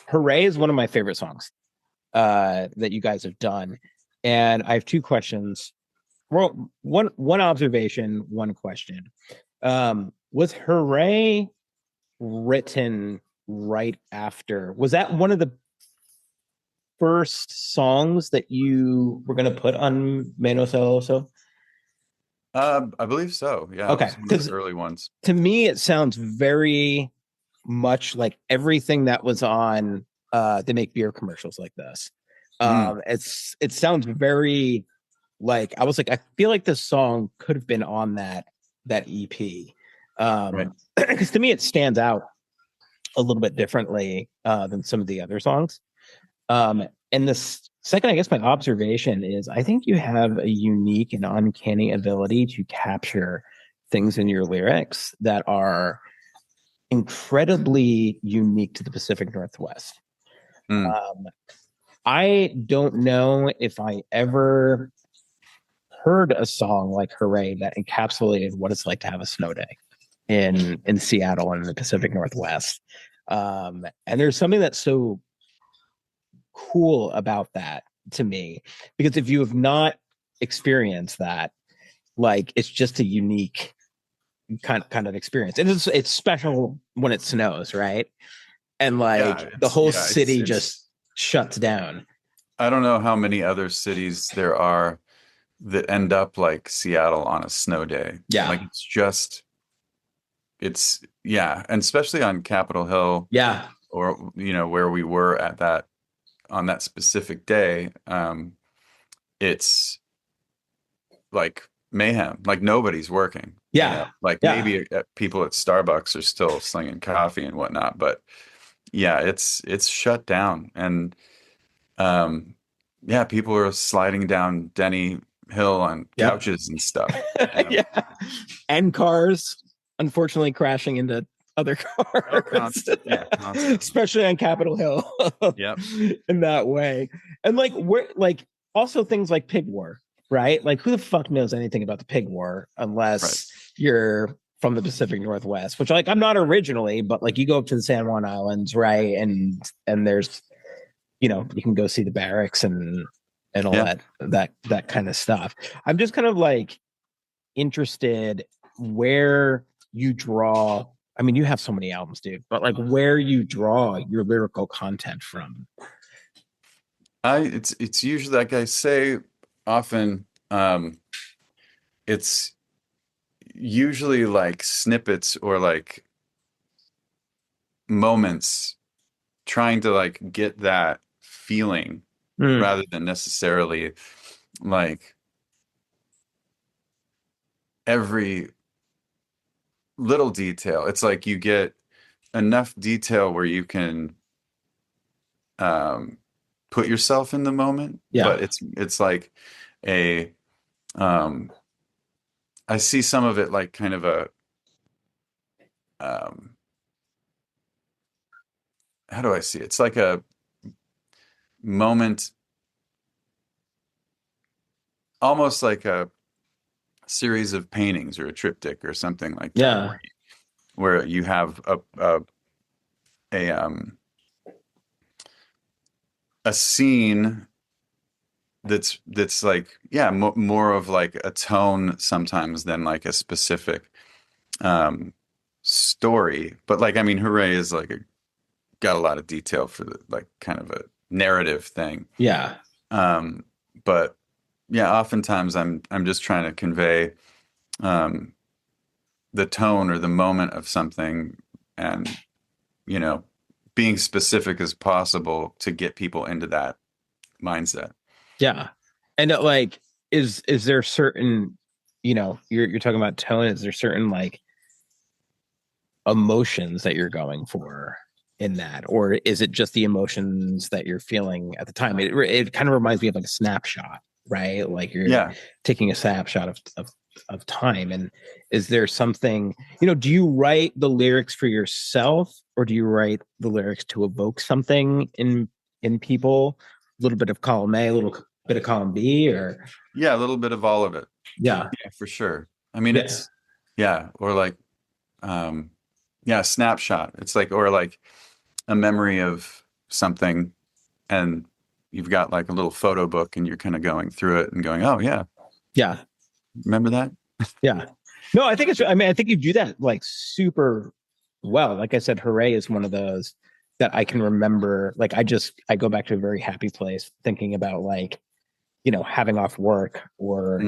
"Hooray" is one of my favorite songs that you guys have done, and I have two questions. Well, one observation, one question. Was "Hooray" written right after? Was that one of the first songs that you were going to put on Menos el Oso? I believe so. Yeah. Okay. Because early ones. To me, it sounds very much like everything that was on. They make beer commercials like this. It sounds very like, I was like, I feel like this song could have been on that EP. Right. Because to me, it stands out a little bit differently than some of the other songs. And this second, I guess my observation is I think you have a unique and uncanny ability to capture things in your lyrics that are incredibly unique to the Pacific Northwest. I don't know if I ever heard a song like "Hooray" that encapsulated what it's like to have a snow day in Seattle and in the Pacific Northwest. And there's something that's so cool about that to me, because if you have not experienced that, like, it's just a unique kind of experience. And it's special when it snows, right? And like the whole city just shuts down. I don't know how many other cities there are that end up like Seattle on a snow day. Yeah. Like and especially on Capitol Hill. Yeah. Or, you know, where we were on that specific day. It's like mayhem, like nobody's working. Yeah. You know? Like maybe people at Starbucks are still slinging coffee and whatnot, but yeah, it's shut down. And, people are sliding down Denny Hill on couches and stuff. Yeah. And cars, unfortunately, crashing into other cars. Especially on Capitol Hill. In that way. And like, we're like, also things like Pig War, right? Like, who the fuck knows anything about the Pig War unless you're from the Pacific Northwest, which, like, I'm not originally, but like, you go up to the San Juan Islands, right? And there's, you know, you can go see the barracks and all that kind of stuff. I'm just kind of like interested where you draw. I mean, you have so many albums, dude, but like, where you draw your lyrical content from. It's usually, like I say often, it's usually like snippets or like moments trying to like get that feeling rather than necessarily like every little detail. It's like you get enough detail where you can put yourself in the moment. But it's like I see some of it like kind of a how do I see it? It's like a moment, almost like a series of paintings or a triptych or something like that, where you have a scene that's like more of like a tone sometimes than like a specific story. But like, I mean, "Hooray" is like got a lot of detail for the, like, kind of a narrative thing. But yeah, oftentimes I'm just trying to convey the tone or the moment of something, and, you know, being specific as possible to get people into that mindset. Yeah. And like, is there certain, you know, you're talking about tone, is there certain like emotions that you're going for? in that, or is it just the emotions that you're feeling at the time? It kind of reminds me of like a snapshot, right? Like you're Yeah. taking a snapshot of time. And is there something, do you write the lyrics for yourself, or do you write the lyrics to evoke something in people? A little bit of column A, a little bit of column B, or Yeah, a little bit of all of it. yeah, Yeah, for sure. I mean, yeah, yeah, or like, um, yeah, snapshot. It's like, or like a memory of something, and you've got like a little photo book and you're kind of going through it and going, oh, yeah, yeah, remember that? yeah. No, I think it's. I mean, I think you do that like super well. Like I said, Hooray is one of those that I can remember. Like I go back to a very happy place thinking about like, having off work, or,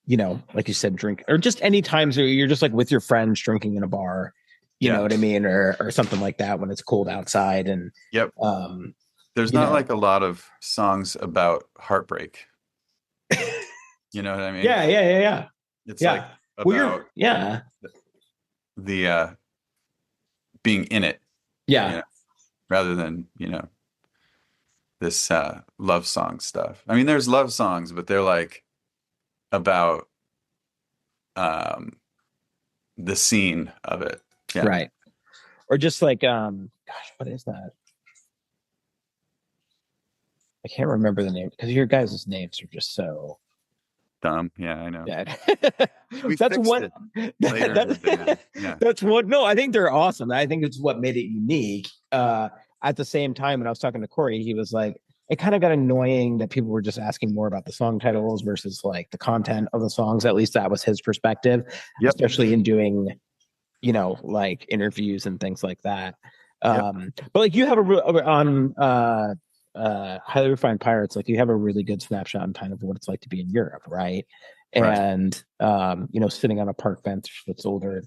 Mm, like you said, drink, or just any times where you're just like with your friends drinking in a bar, you know yeah. what I mean? Or something like that when it's cold outside. And, Yep. um, There's you not know, like a lot of songs about heartbreak. You know what I mean? yeah, yeah, yeah, yeah. It's like Yeah. Well, about yeah, the being in it, you yeah, know, rather than, this love song stuff. I mean, there's love songs, but they're like about um the scene of it. Yeah. right. Or just like, gosh, what is that? I can't remember the name because your guys' names are just so Dumb. Yeah, I know. bad. We That's fixed what it later in the day, man. Yeah. that's what no, I think they're awesome. I think it's what made it unique. At the same time, when I was talking to Corey, he was like, it kind of got annoying that people were just asking more about the song titles versus like the content of the songs. At least that was his perspective, Yep. especially in doing, like interviews and things like that. Yep. But like you have on Highly Refined Pirates, like you have a really good snapshot in time of what it's like to be in Europe, right? Right. And sitting on a park bench that's older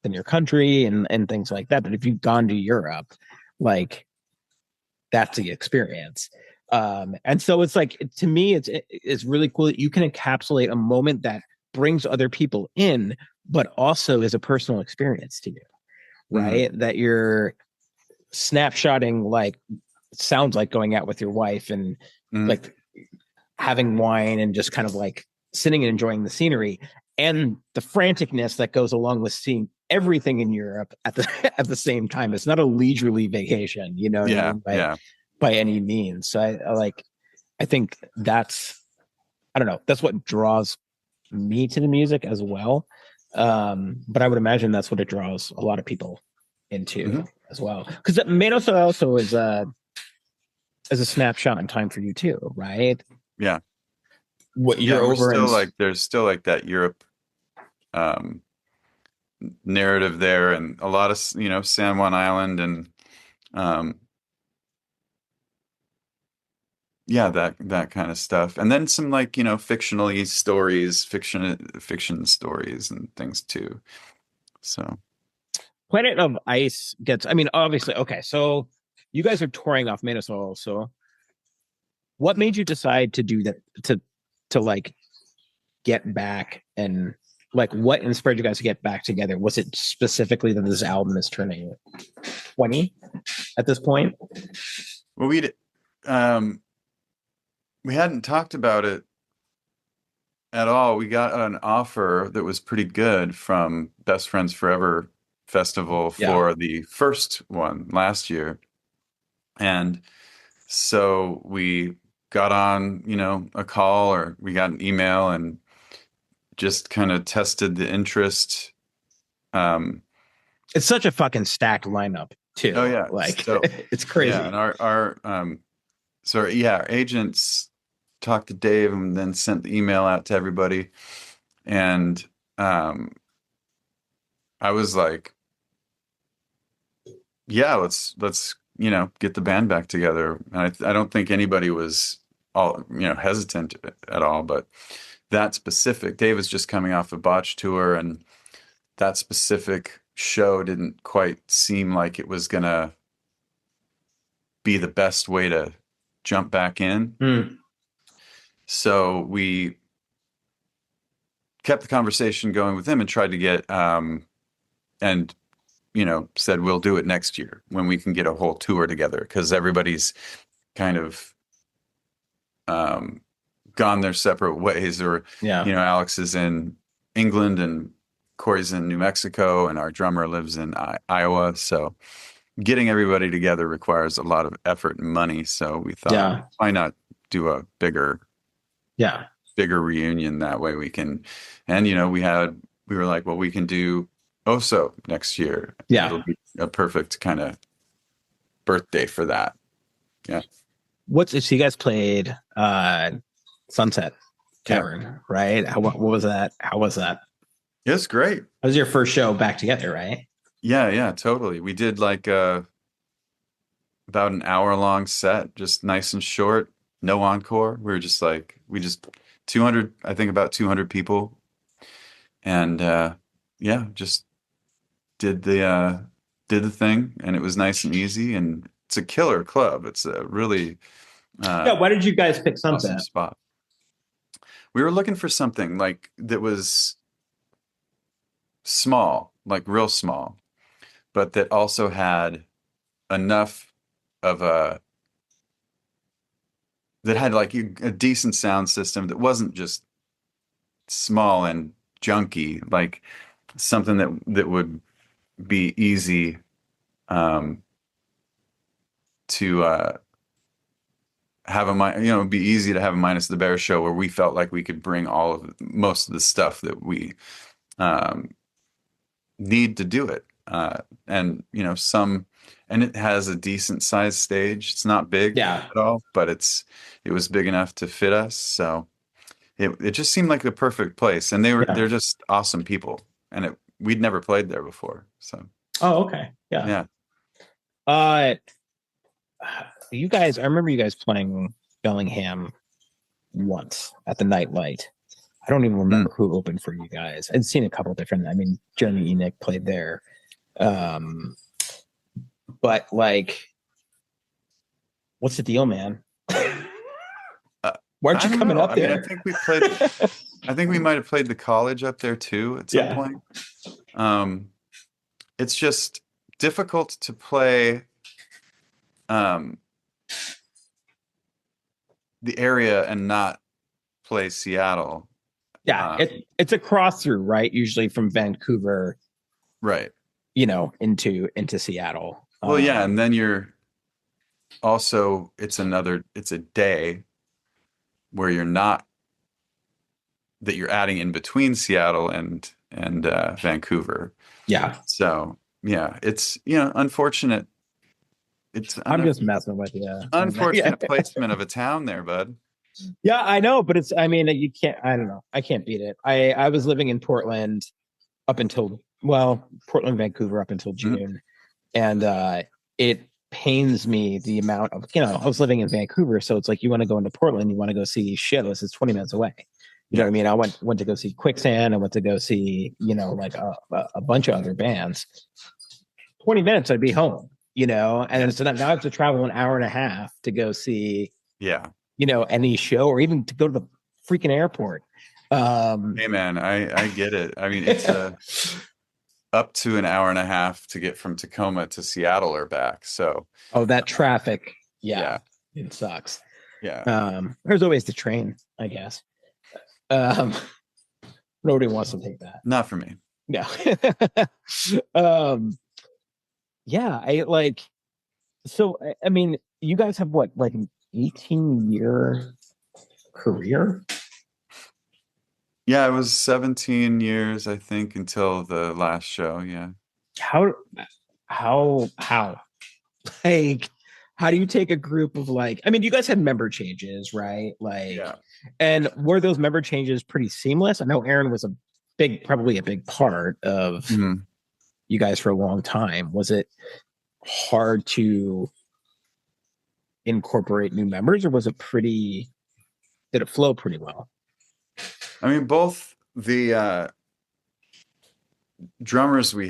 than your country and things like that. But if you've gone to Europe, like that's the experience. And so it's like, to me, it's really cool that you can encapsulate a moment that brings other people in, but also is a personal experience to you, Mhm. right? That you're snapshotting, like, sounds like going out with your wife and Mhm. like having wine and just kind of like sitting and enjoying the scenery and the franticness that goes along with seeing everything in Europe at the at the same time. It's not a leisurely vacation, you know what I Yeah. mean? Yeah. By any means. So I think that's, I don't know, that's what draws me to the music as well. But I would imagine that's what it draws a lot of people into Mhm. as well. Because Menos el Oso is a snapshot in time for you too, right? Yeah. What Yeah. you're And we're over in. still like, there's still like that Europe um narrative there, and a lot of, San Juan Island, and um yeah, that kind of stuff. And then some like, fictionally stories, fiction stories and things too. So, Planet of Ice gets, I mean, obviously, okay, so you guys are touring off Minnesota. So what made you decide to do that, to like get back, and like what inspired you guys to get back together? Was it specifically that this album is turning 20 at this point? well, um we hadn't talked about it at all. We got an offer that was pretty good from Best Friends Forever Festival Yeah. for the first one last year. And so we got on, a call, or we got an email, and just kind of tested the interest. Um, It's such a fucking stacked lineup oh too. yeah. Like So it's yeah, and crazy. our agents talked to Dave and then sent the email out to everybody. And um, I was like, yeah, let's get the band back together. And I don't think anybody was all hesitant at all, but that specific Dave was just coming off a botch tour, and that specific show didn't quite seem like it was gonna be the best way to jump back in. Mm. So we kept the conversation going with him and tried to get and said we'll do it next year when we can get a whole tour together, because everybody's kind of gone their separate ways. Or Yeah. Alex is in England and Corey's in New Mexico, and our drummer lives in Iowa. So getting everybody together requires a lot of effort and money. So we thought, Yeah. why not do a bigger Yeah. reunion that way we can. And we were like, well, we can do Oso next year. Yeah. It'll be a perfect kind of birthday for that. Yeah. So you guys played Sunset Tavern, right? What was that? How was that? It was great. That was your first show back together, right? Yeah, totally. We did like about an hour long set, just nice and short, no encore. We just 200, I think about 200 people. And yeah, just did the thing, and it was nice and easy, and it's a killer club. It's a really Yeah. Why did you guys pick Sunset? awesome spot. We were looking for something like that was small, like real small, but that also had enough of that had like a decent sound system that wasn't just small and junky, like something that would be easy to have be easy to have a Minus the Bear show, where we felt like we could bring most of the stuff that we um, need to do it. And it has a decent sized stage. It's not big at all, but it was big enough to fit us. So it just seemed like the perfect place. And they're just awesome people. And we'd never played there before. So. Oh, okay. Yeah. You guys, I remember you guys playing Bellingham once at the Nightlight. I don't even remember who opened for you guys. I'd seen a couple different, Jeremy Enoch played there. But like, what's the deal, man? Why aren't you coming up there? I think we might have played the College up there too at some point. It's just difficult to play the area and not play Seattle. Yeah, it's a cross through, right? Usually from Vancouver, right? Into Seattle. Well, yeah, and then it's a day where you're adding in between Seattle and Vancouver. Yeah. So yeah, it's unfortunate. I'm just messing with you. Unfortunate placement of a town there, bud. Yeah, I know, but you can't. I don't know. I can't beat it. I was living in Portland Vancouver up until June, and it pains me the amount of I was living in Vancouver, so it's like you want to go into Portland, you want to go see Shitless. It's 20 minutes away. You know what I mean? I went to go see Quicksand. I went to go see like a bunch of other bands. 20 minutes, I'd be home. And so now I have to travel an hour and a half to go see. Yeah. Any show, or even to go to the freaking airport. Hey man, I get it. I mean, it's up to an hour and a half to get from Tacoma to Seattle or back. So that traffic, it sucks. Yeah. There's always the train, I guess. Nobody wants to take that. Not for me. Yeah. You guys have what, like an 18-year career? Yeah, it was 17 years, I think, until the last show. Yeah. How like, how do you take a group of you guys had member changes, right? And were those member changes pretty seamless? I know Aaron was probably a big part of you guys for a long time. Was it hard to incorporate new members, or did it flow pretty well? I mean, both the drummers we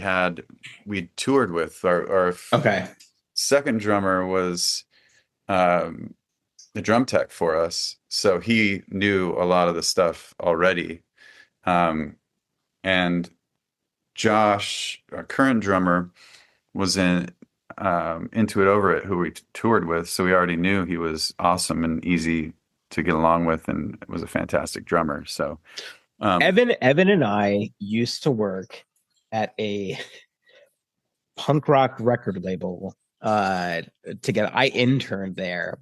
toured with, our second drummer was the drum tech for us, so he knew a lot of the stuff already. And Josh, our current drummer, was in Into It Over It, who we toured with, so we already knew he was awesome and easy to get along with, and was a fantastic drummer. So Evan and I used to work at a punk rock record label together. I interned there.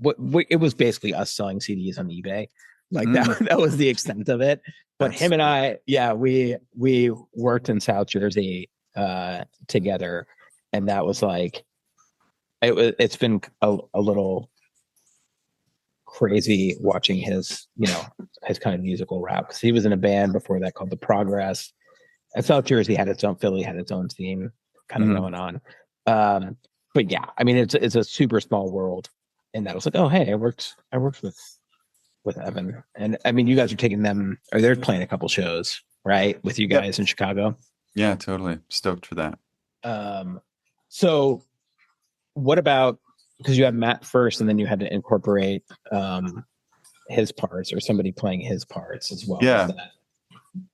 It was basically us selling CDs on eBay. Like that was the extent of it. But him and I, yeah, we worked in South Jersey together, and that was like it's been a little crazy watching his his kind of musical route, because he was in a band before that called The Progress. And South Jersey had its own, Philly had its own scene kind of going on. But yeah, I mean, it's a super small world, and that was like, oh hey, I worked with Evan, and I mean, you guys are taking them, or they're playing a couple shows, right, with you guys in Chicago. Yeah, totally stoked for that. So what about, because you had Matt first, and then you had to incorporate his parts, or somebody playing his parts as well. Yeah,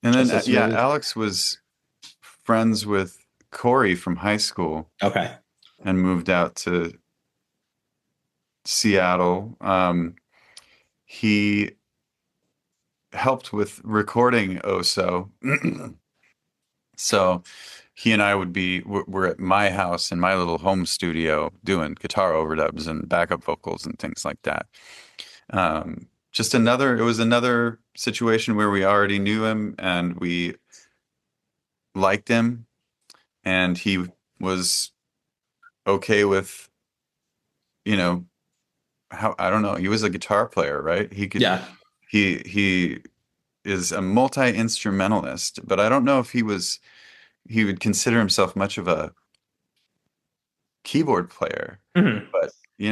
and then Alex was friends with Corey from high school. Okay. And moved out to Seattle. He helped with recording Oso. So he and I we're at my house in my little home studio doing guitar overdubs and backup vocals and things like that. It was another situation where we already knew him and we liked him, and he was okay with, how, I don't know, he was a guitar player, right? He is a multi-instrumentalist, but I don't know if he would consider himself much of a keyboard player. But he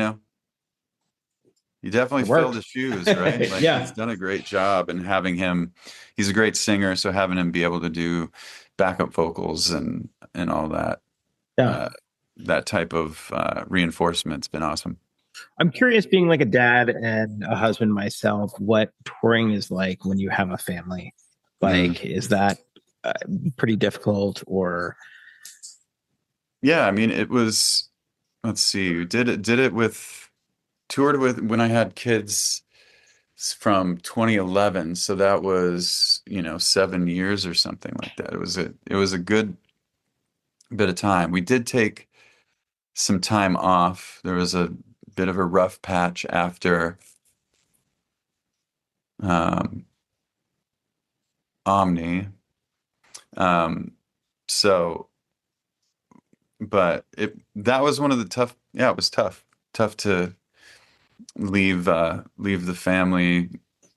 definitely filled his shoes, right? Like he's done a great job, and he's a great singer, so having him be able to do backup vocals and all that, that type of reinforcement's been awesome. I'm curious, being like a dad and a husband myself, what touring is like when you have a family. Like, is that pretty difficult, or? Yeah, I mean, it was, let's see, toured with when I had kids from 2011. So that was, 7 years or something like that. It was a good bit of time. We did take some time off. There was a bit of a rough patch after Omni. But that was one of the it was tough to leave the family,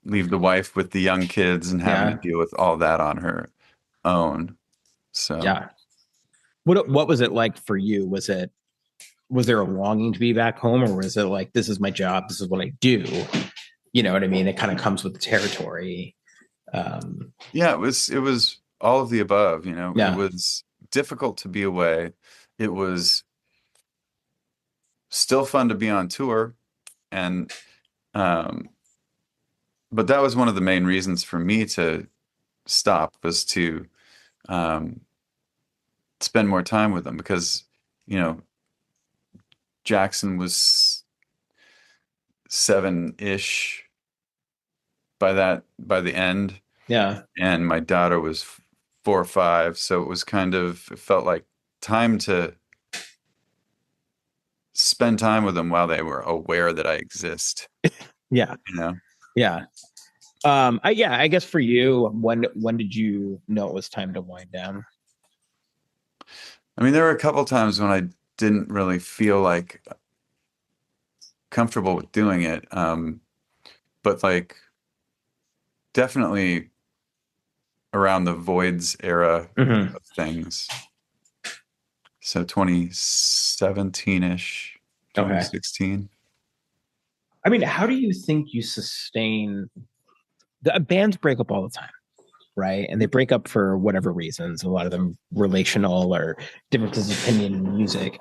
leave the wife with the young kids and having to deal with all that on her own. So yeah. What was it like for you? Was there a longing to be back home, or was it like, this is my job, this is what I do? You know what I mean? It kind of comes with the territory. Yeah, it was all of the above, It was difficult to be away. It was still fun to be on tour, and but that was one of the main reasons for me to stop, was to spend more time with them, because Jackson was 7-ish by the end. Yeah. And my daughter was 4 or 5, so it felt like time to spend time with them while they were aware that I exist. Yeah. Yeah. I guess for you, when did you know it was time to wind down? I mean, there were a couple times when I didn't really feel like comfortable with doing it. But like definitely around the Voids era of things. So 2017-ish, 2016. I mean, how do you think you sustain bands break up all the time, right? And they break up for whatever reasons, a lot of them relational or differences of opinion in music.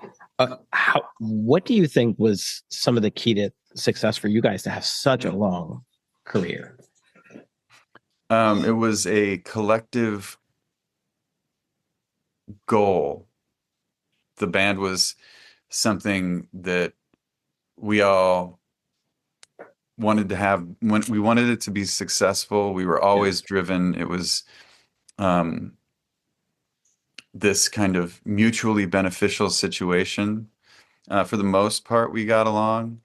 What do you think was some of the key to success for you guys to have such a long career? It was a collective goal the band was something that we all wanted to have. When we wanted it to be successful, we were always driven. It was um, this kind of mutually beneficial situation. For the most part, we got along.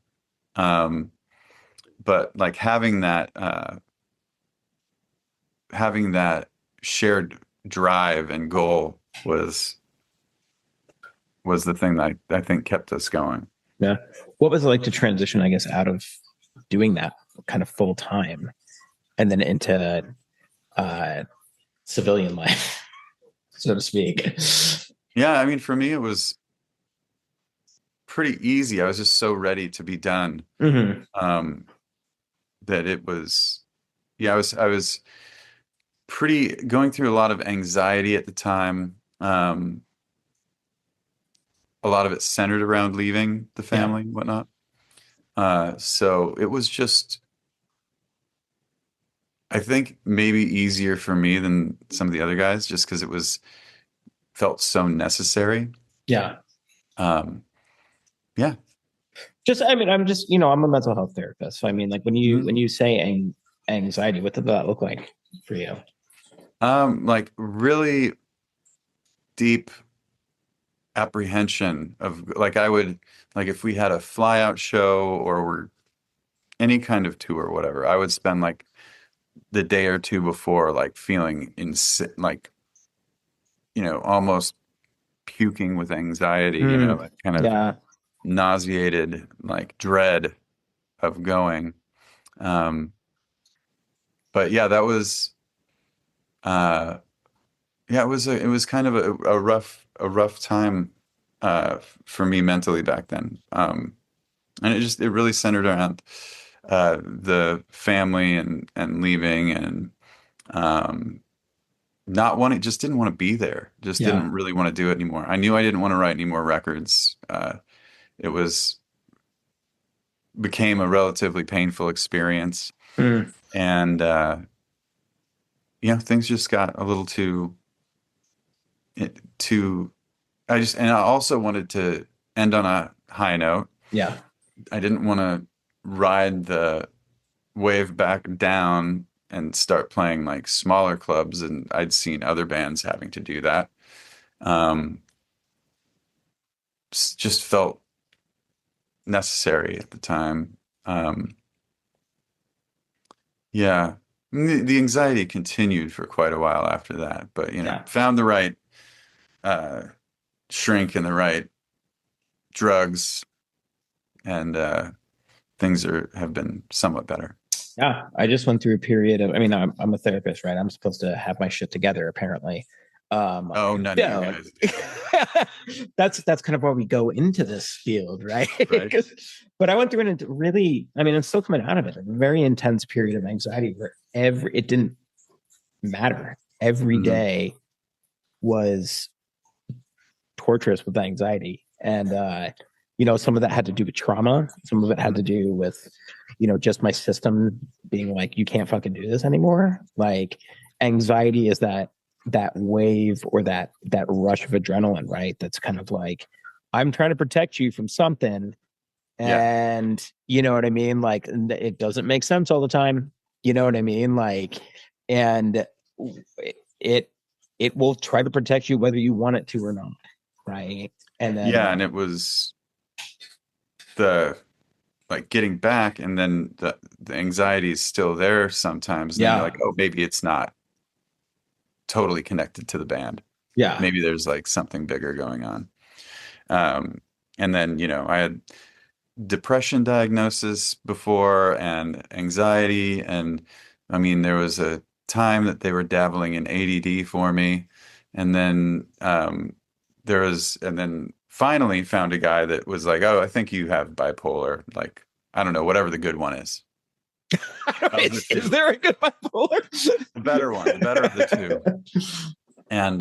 Um, but like having that shared drive and goal was the thing that I think kept us going. Yeah. What was it like to transition, I guess, out of doing that kind of full time and then into uh, civilian life, so to speak? Yeah, I mean, for me, it was pretty easy. I was just so ready to be done. Mm-hmm. That it was, yeah, I was pretty going through a lot of anxiety at the time. A lot of it centered around leaving the Yeah. family and whatnot. So it was just, I think maybe easier for me than some of the other guys, just because it was felt so necessary. Yeah. Um, yeah. Just, I mean, I'm just, I'm a mental health therapist. So, I mean, like when Mhm. you say anxiety, what did that look like for you? Like really deep apprehension of like I would like if we had a fly out show or were any kind of tour or whatever, I would spend like the day or two before like feeling like almost puking with anxiety, Mm, like kind of yeah. nauseated like dread of going. Um, but yeah, that was uh yeah, it was kind of a rough time for me mentally back then. And it really centered around the family and leaving and um, not wanting, just didn't want to be there. Just Yeah. didn't really want to do it anymore. I knew I didn't want to write any more records. It was became a relatively painful experience, Mm, and things just got a little too. And I also wanted to end on a high note. yeah. I didn't want to ride the wave back down and start playing like smaller clubs, and I'd seen other bands having to do that. Um, just felt necessary at the time. Um, yeah, the anxiety continued for quite a while after that, but Yeah. found the right uh, shrink and the right drugs, and things have been somewhat better. Yeah. I just went through a period of, I mean, I'm a therapist, right? I'm supposed to have my shit together, apparently. Oh, none of Yeah, you like guys do. that's kind of why we go into this field, right? Right? But I went through it really, I mean, I'm still coming out of it, a very intense period of anxiety where it didn't matter. Every Hmm. day was torturous with anxiety. And some of that had to do with trauma. Some of it had to do with, just my system being like, you can't fucking do this anymore. Like anxiety is that wave or that rush of adrenaline, right? That's kind of like, I'm trying to protect you from something. Yeah. And you know what I mean? Like it doesn't make sense all the time. You know what I mean? Like, and it it will try to protect you whether you want it to or not, right? And Yeah, then and it was the like getting back, and then the anxiety is still there sometimes, and then you're yeah, like, oh, maybe it's not totally connected to the band. yeah, Maybe there's like something bigger going on. Um, and then, I had depression diagnosis before and anxiety. And I mean, there was a time that they were dabbling in ADD for me. And then and then finally found a guy that was like, oh, I think you have bipolar. Like, I don't know, whatever the good one is. Of the is two, there a good bipolar? the better one, the better of the two. And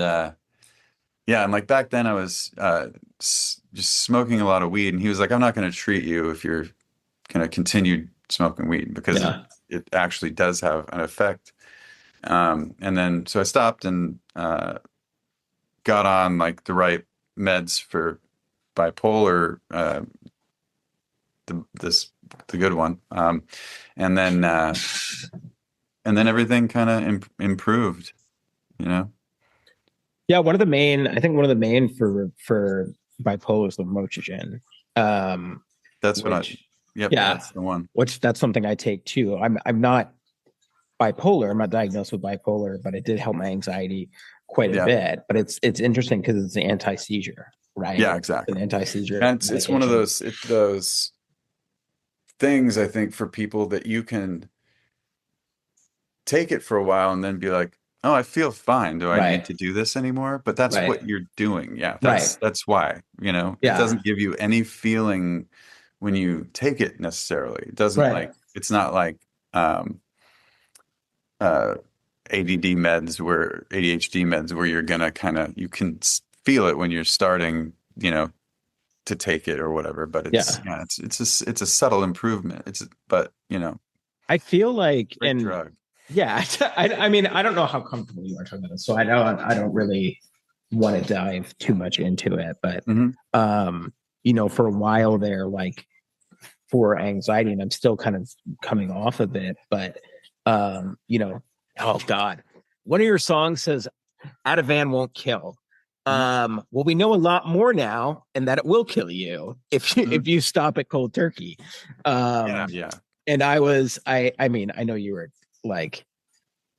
yeah, and like back then I was just smoking a lot of weed, and he was like, I'm not going to treat you if you're going to continue smoking weed because Yeah, it actually does have an effect. And then so I stopped and got on like the right meds for bipolar, the good one, and then everything kind of improved, you know. Yeah, I think one of the main for bipolar is lamotrigine. That's what yeah, that's the one. Which that's something I take too. I'm not bipolar. I'm not diagnosed with bipolar, but it did help my anxiety quite a bit. But it's interesting because it's an anti-seizure, right? Yeah, exactly. It's an anti-seizure. And it's one of those things, I think, for people that you can take it for a while and then be like, oh, I feel fine. Do I need to do this anymore? But that's what you're doing. Yeah, that's why, you know, it doesn't give you any feeling when you take it necessarily. It doesn't it's not like ADHD meds where you're gonna you can feel it when you're starting, you know, to take it or whatever. But it's a subtle improvement. But you know, I feel like great drug. Yeah, I mean, I don't know how comfortable you are talking about this, so I don't really want to dive too much into it. But you know, for a while there, like for anxiety, and I'm still kind of coming off of it, but you know, oh God, one of your songs says Ativan won't kill. Well, we know a lot more now, and that it will kill you if you stop at cold turkey. And I mean, I know you were like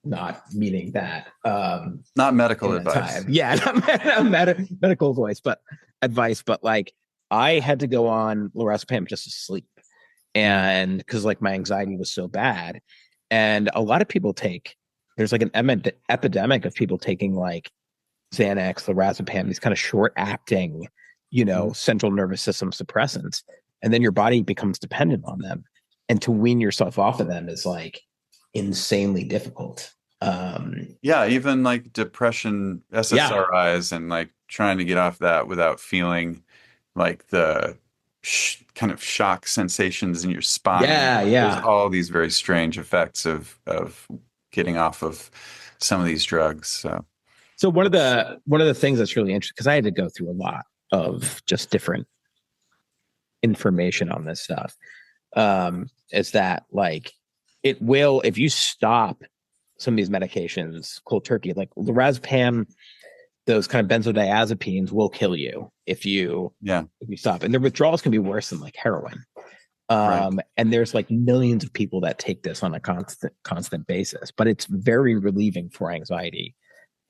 not meaning that not medical advice. Not medical voice, but advice. But like I had to go on lorazepam just to sleep, and because like my anxiety was so bad, and a lot of people there's like an epidemic of people taking like Xanax, lorazepam, these kind of short acting, you know, central nervous system suppressants, and then your body becomes dependent on them, and to wean yourself off of them is like insanely difficult. Even like depression, SSRIs, and like trying to get off that without feeling like the kind of shock sensations in your spine. There's all these very strange effects of getting off of some of these drugs. So one of the things that's really interesting, because I had to go through a lot of just different information on this stuff, is that like it will, if you stop some of these medications cold turkey, like lorazepam, those kind of benzodiazepines will kill you if you stop, and their withdrawals can be worse than like heroin. And there's like millions of people that take this on a constant basis, but it's very relieving for anxiety.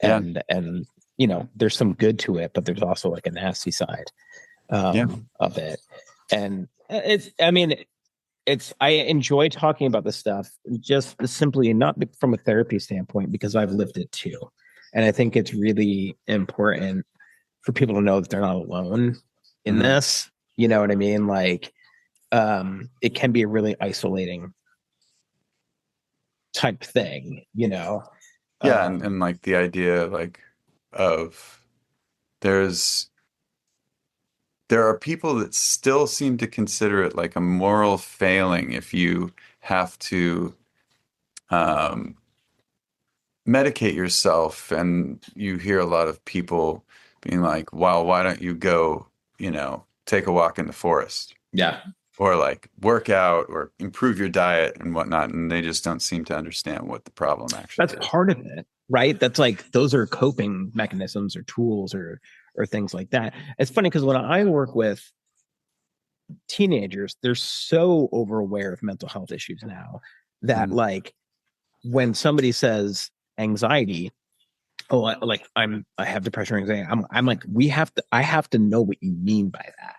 And you know, there's some good to it, but there's also like a nasty side of it. And I enjoy talking about this stuff just simply not from a therapy standpoint, because I've lived it too. And I think it's really important for people to know that they're not alone in this. You know what I mean? Like, it can be a really isolating type thing, you know? And like the idea like of there are people that still seem to consider it like a moral failing if you have to medicate yourself, and you hear a lot of people being like, well, why don't you go, you know, take a walk in the forest? Or like work out or improve your diet and whatnot. And they just don't seem to understand what the problem actually is. That's part of it, right? That's like, those are coping mechanisms or tools or things like that. It's funny because when I work with teenagers, they're so overaware of mental health issues now that like when somebody says anxiety, like I have depression or anxiety, I'm like, I have to know what you mean by that,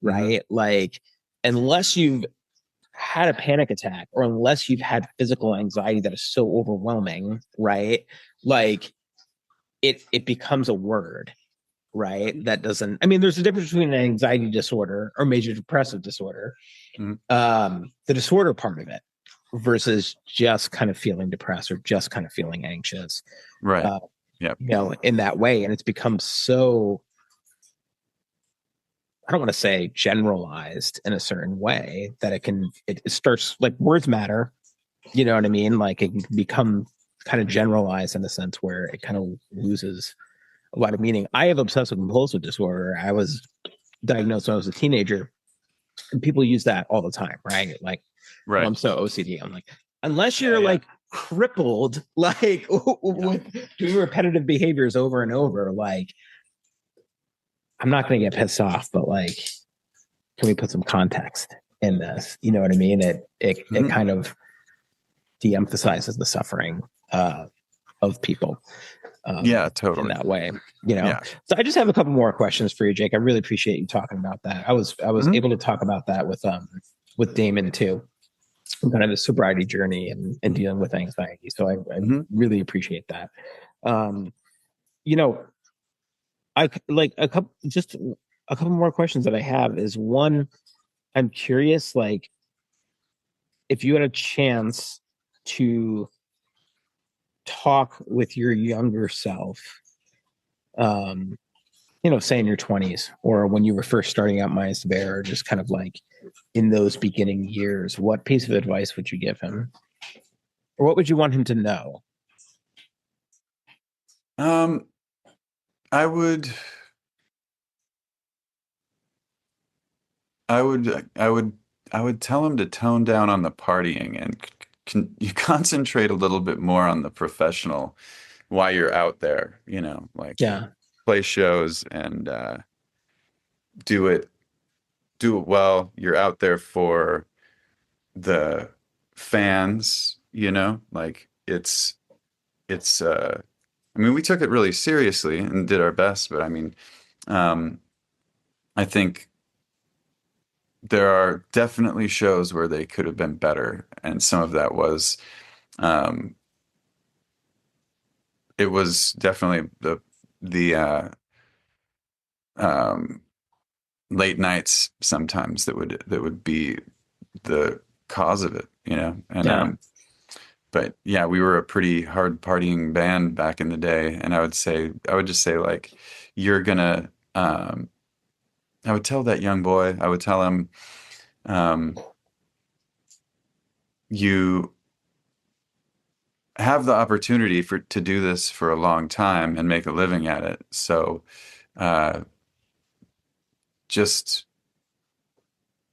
right? Like, unless you've had a panic attack or unless you've had physical anxiety that is so overwhelming, right? Like it becomes a word, right? That doesn't, I mean, there's a difference between an anxiety disorder or major depressive disorder, the disorder part of it versus just kind of feeling depressed or just kind of feeling anxious. Right. You know, in that way. And it's become so, I don't want to say generalized in a certain way that it starts like words matter, you know what I mean? Like it can become kind of generalized in a sense where it kind of loses a lot of meaning. I have obsessive compulsive disorder. I was diagnosed when I was a teenager, and people use that all the time, right? Like, oh, Right. I'm so OCD. I'm like, unless you're like crippled, like with doing repetitive behaviors over and over, like, I'm not going to get pissed off, but like, can we put some context in this? You know what I mean? It kind of de-emphasizes the suffering of people. Yeah, totally. In that way, you know. Yeah. So I just have a couple more questions for you, Jake. I really appreciate you talking about that. I was able to talk about that with Damon too, kind of the sobriety journey and dealing with anxiety. So I really appreciate that. You know, I like a couple more questions that I have is one, I'm curious, like if you had a chance to talk with your younger self, um, say in your 20s or when you were first starting out Minds to Bear, or just kind of like in those beginning years, what piece of advice would you give him? Or what would you want him to know? I would, I would, I would, I would tell him to tone down on the partying and you concentrate a little bit more on the professional while you're out there, like Yeah. play shows and do it do it well. You're out there for the fans, like it's I mean, we took it really seriously and did our best, but I mean, um, I think there are definitely shows where they could have been better, and some of that was, um, it was definitely the um, late nights sometimes that would be the cause of it, and Yeah. but yeah, we were a pretty hard partying band back in the day, and I would just say like, you're gonna, I would tell that young boy, I would tell him, um, you have the opportunity to do this for a long time and make a living at it. So, uh, just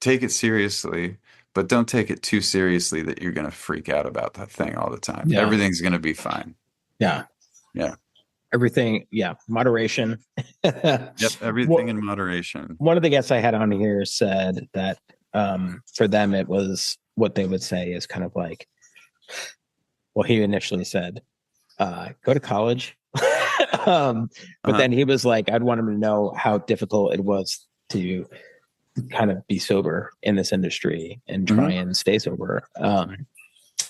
take it seriously, but don't take it too seriously that you're going to freak out about that thing all the time. Yeah. Everything's going to be fine. Yeah. Yeah. Everything. Yeah. Moderation. Yep. Everything in moderation. One of the guests I had on here said that for them, it was what they would say is kind of like, well, he initially said, go to college. But then he was like, I'd want him to know how difficult it was to kind of be sober in this industry and try and stay sober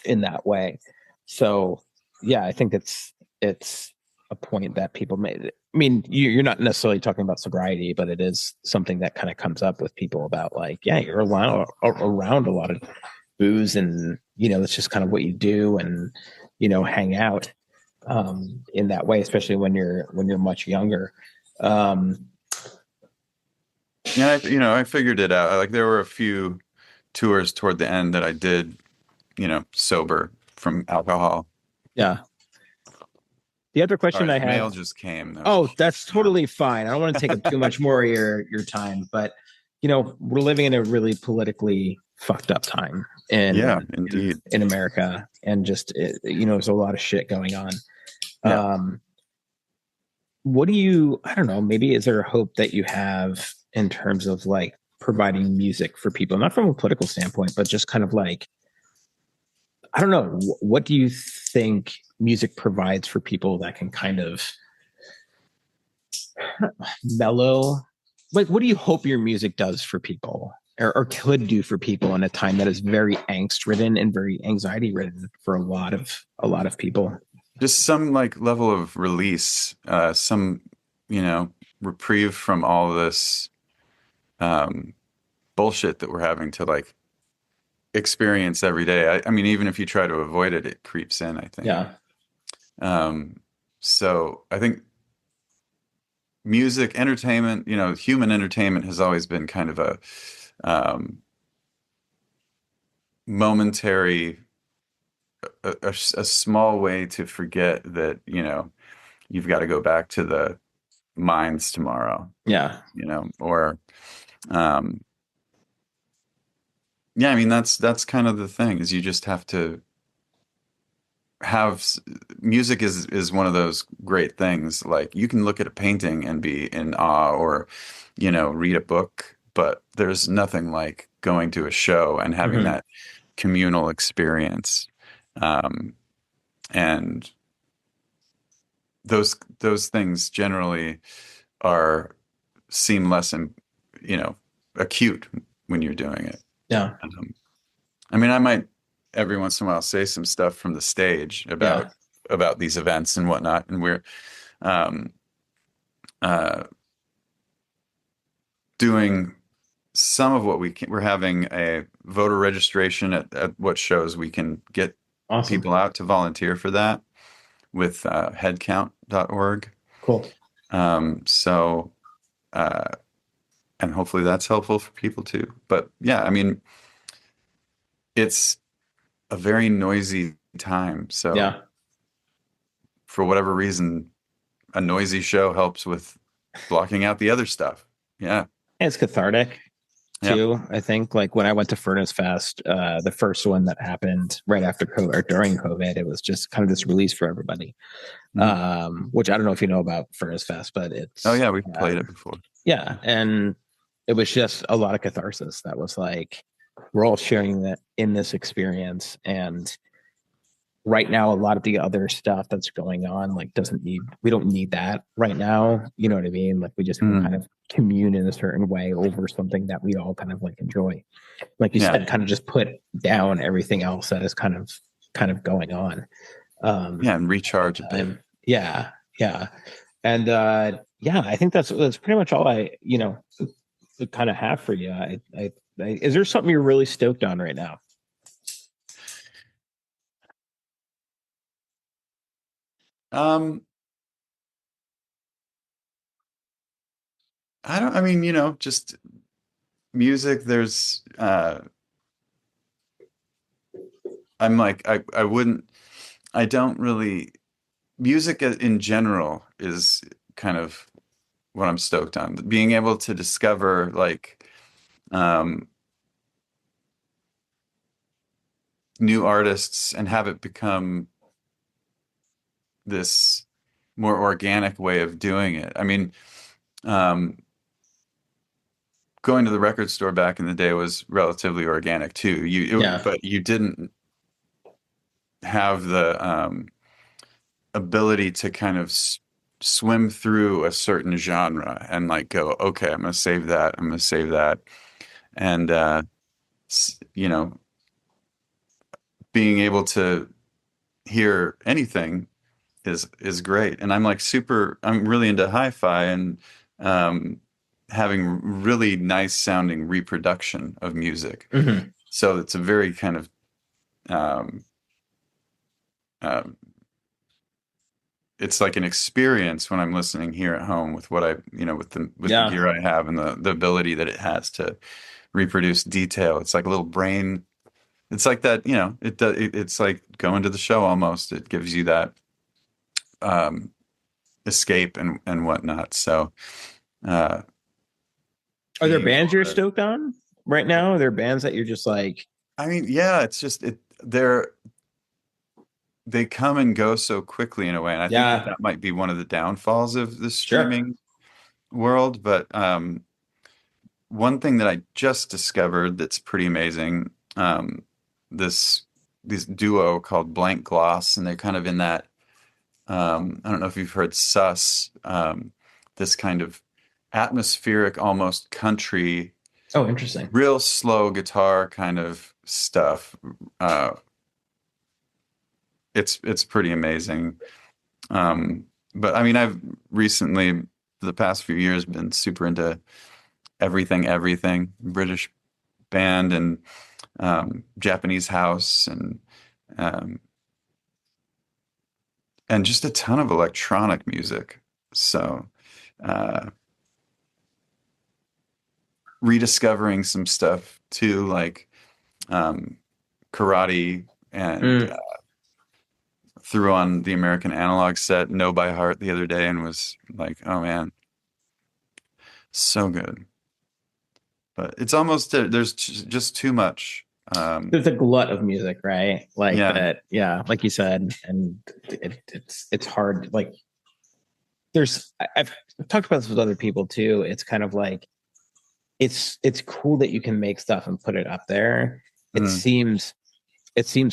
in that way. So, yeah, I think it's a point that people made. I mean, you're not necessarily talking about sobriety, but it is something that kind of comes up with people about like, yeah, you're around a lot of booze and, it's just kind of what you do and, hang out in that way, especially when you're much younger. Yeah, I figured it out. Like there were a few tours toward the end that I did, sober from alcohol. Yeah. The other question I have. Mail just came. Oh, that's totally fine. I don't want to take up too much more of your time, but we're living in a really politically fucked up time, and yeah, indeed, in America, and just there's a lot of shit going on. Yeah. What do you? I don't know. Maybe is there a hope that you have in terms of like providing music for people, not from a political standpoint, but just kind of like, I don't know. What do you think music provides for people that can kind of mellow? Like, what do you hope your music does for people or could do for people in a time that is very angst ridden and very anxiety ridden for a lot of people? Just some like level of release, some, reprieve from all this bullshit that we're having to like experience every day. I mean, even if you try to avoid it, it creeps in, I think. Yeah. So I think music, entertainment, human entertainment has always been kind of a momentary, a small way to forget that, you've got to go back to minds tomorrow, Yeah. or um, yeah, I mean, that's kind of the thing, is you just have to have music is one of those great things. Like, you can look at a painting and be in awe, or read a book, but there's nothing like going to a show and having Hmm. that communal experience. Um, and those things generally are seem less you know acute when you're doing it. Yeah. Um, I mean, I might every once in a while say some stuff from the stage Yeah. about these events and whatnot, and we're um, uh, doing some of what we can. We're having a voter registration at what shows we can get Awesome. people out to volunteer for that with headcount.org. Cool. So, uh, and hopefully that's helpful for people too. But yeah, I mean, it's a very noisy time. So Yeah. for whatever reason, a noisy show helps with blocking out the other stuff. Yeah. And it's cathartic Yeah. too. I think like when I went to Furnace Fest, the first one that happened right after COVID or during COVID, it was just kind of this release for everybody. Mhm. Which I don't know if you know about Furnace Fest, but Oh it's yeah, we've played it before. yeah, and it was just a lot of catharsis. That was like we're all sharing that in this experience, and right now a lot of the other stuff that's going on like doesn't need we don't need that right now, you know what I mean? Like we just want to Mhm. kind of commune in a certain way over something that we all kind of like enjoy, like you Yeah. said, kind of just put down everything else that is kind of going on. Yeah, and recharge a bit. Yeah, yeah, and yeah, I think that's pretty much all I kind of have for you. Is there something you're really stoked on right now? Um, I mean, just music. I'm like, I don't really, music in general is kind of what I'm stoked on. Being able to discover like, um, new artists and have it become this more organic way of doing it. I mean, um, going to the record store back in the day was relatively organic too. Yeah. But you didn't have the ability to kind of swim through a certain genre and like go, okay, I'm going to save that. I'm going to save that. And, you know, being able to hear anything is great. And I'm really into hi-fi and um, having really nice sounding reproduction of music. Hmm. So it's a very kind of um, uh, it's like an experience when I'm listening here at home with with the Yeah. gear I have and the ability that it has to reproduce detail. It's like a little brain. It's like that, it's like going to the show almost. It gives you that um, escape and whatnot. So uh, Are there being bands able you're to, stoked on right now? Are there bands that you're just like, I mean, yeah, it's just they come and go so quickly in a way, and I think yeah, that might be one of the downfalls of the sure. streaming world. But one thing that I just discovered that's pretty amazing, this this duo called Blank Gloss, and they're kind of in that. I don't know if you've heard Sus, this kind of atmospheric, almost country, Oh, interesting. real slow guitar kind of stuff. Uh, it's pretty amazing. But I mean, I've recently, for the past few years, been super into everything, British band and Japanese house um, and just a ton of electronic music. So uh, rediscovering some stuff too, like um, karate, and Mm. threw on the American Analog set, Know by Heart, the other day, and was like, oh man. So good. But it's almost, there's just too much. There's a glut of music, right? Like Yeah. that. Yeah. Like you said, and it's hard. Like I've talked about this with other people too. It's kind of like, it's cool that you can make stuff and put it up there. It seems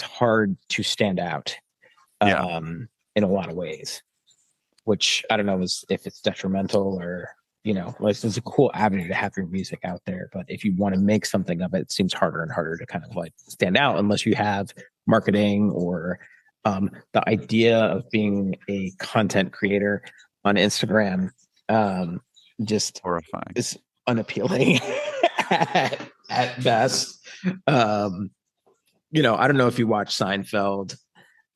hard to stand out in a lot of ways, which I don't know if it's detrimental or, like it's a cool avenue to have your music out there. But if you want to make something of it, it seems harder and harder to kind of like stand out unless you have marketing or the idea of being a content creator on Instagram just horrifying. Is unappealing at best. I don't know if you watch Seinfeld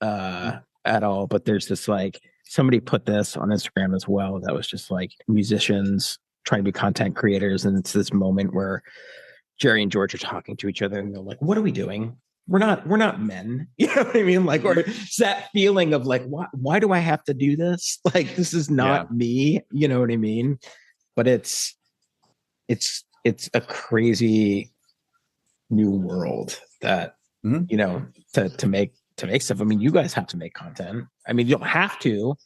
at all, but there's this like, somebody put this on Instagram as well that was just like musicians trying to be content creators, and it's this moment where Jerry and George are talking to each other and they're like, what are we doing? We're not men. You know what I mean? Like, or it's that feeling of like, why do I have to do this? Like, this is not me. You know what I mean? But it's a crazy new world that, to make stuff. I mean, you guys have to make content. I mean, you don't have to,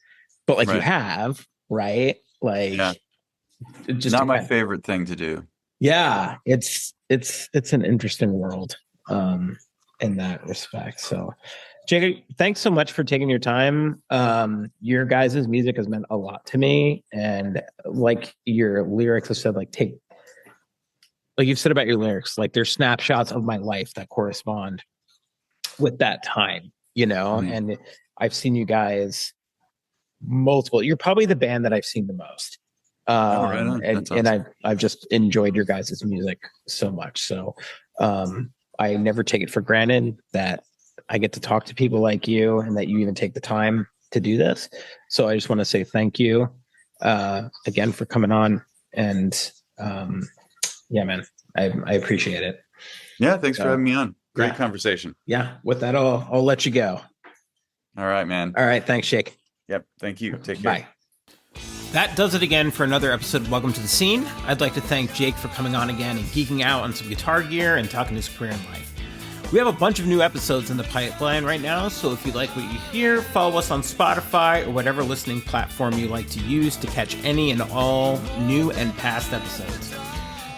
but like you have, right? Like, it's just not my favorite thing to do. Yeah, it's an interesting world in that respect. So, Jake, thanks so much for taking your time. Your guys' music has meant a lot to me, and like your lyrics have said, like you've said about your lyrics, like they're snapshots of my life that correspond with that time, and I've seen you guys multiple. You're probably the band that I've seen the most. And I've just enjoyed your guys' music so much. So I never take it for granted that I get to talk to people like you and that you even take the time to do this. So I just want to say thank you again for coming on. And yeah, man, I appreciate it. Yeah, thanks for having me on. Great conversation. Yeah, with that, I'll let you go. All right, man. All right, thanks, Jake. Yep, thank you. Take care. Bye. That does it again for another episode of Welcome to the Scene. I'd like to thank Jake for coming on again and geeking out on some guitar gear and talking his career in life. We have a bunch of new episodes in the pipeline right now, so if you like what you hear, follow us on Spotify or whatever listening platform you like to use to catch any and all new and past episodes.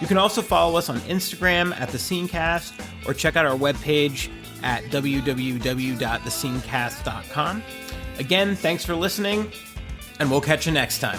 You can also follow us on Instagram at The Scenecast or check out our webpage at www.thescenecast.com. Again, thanks for listening, and we'll catch you next time.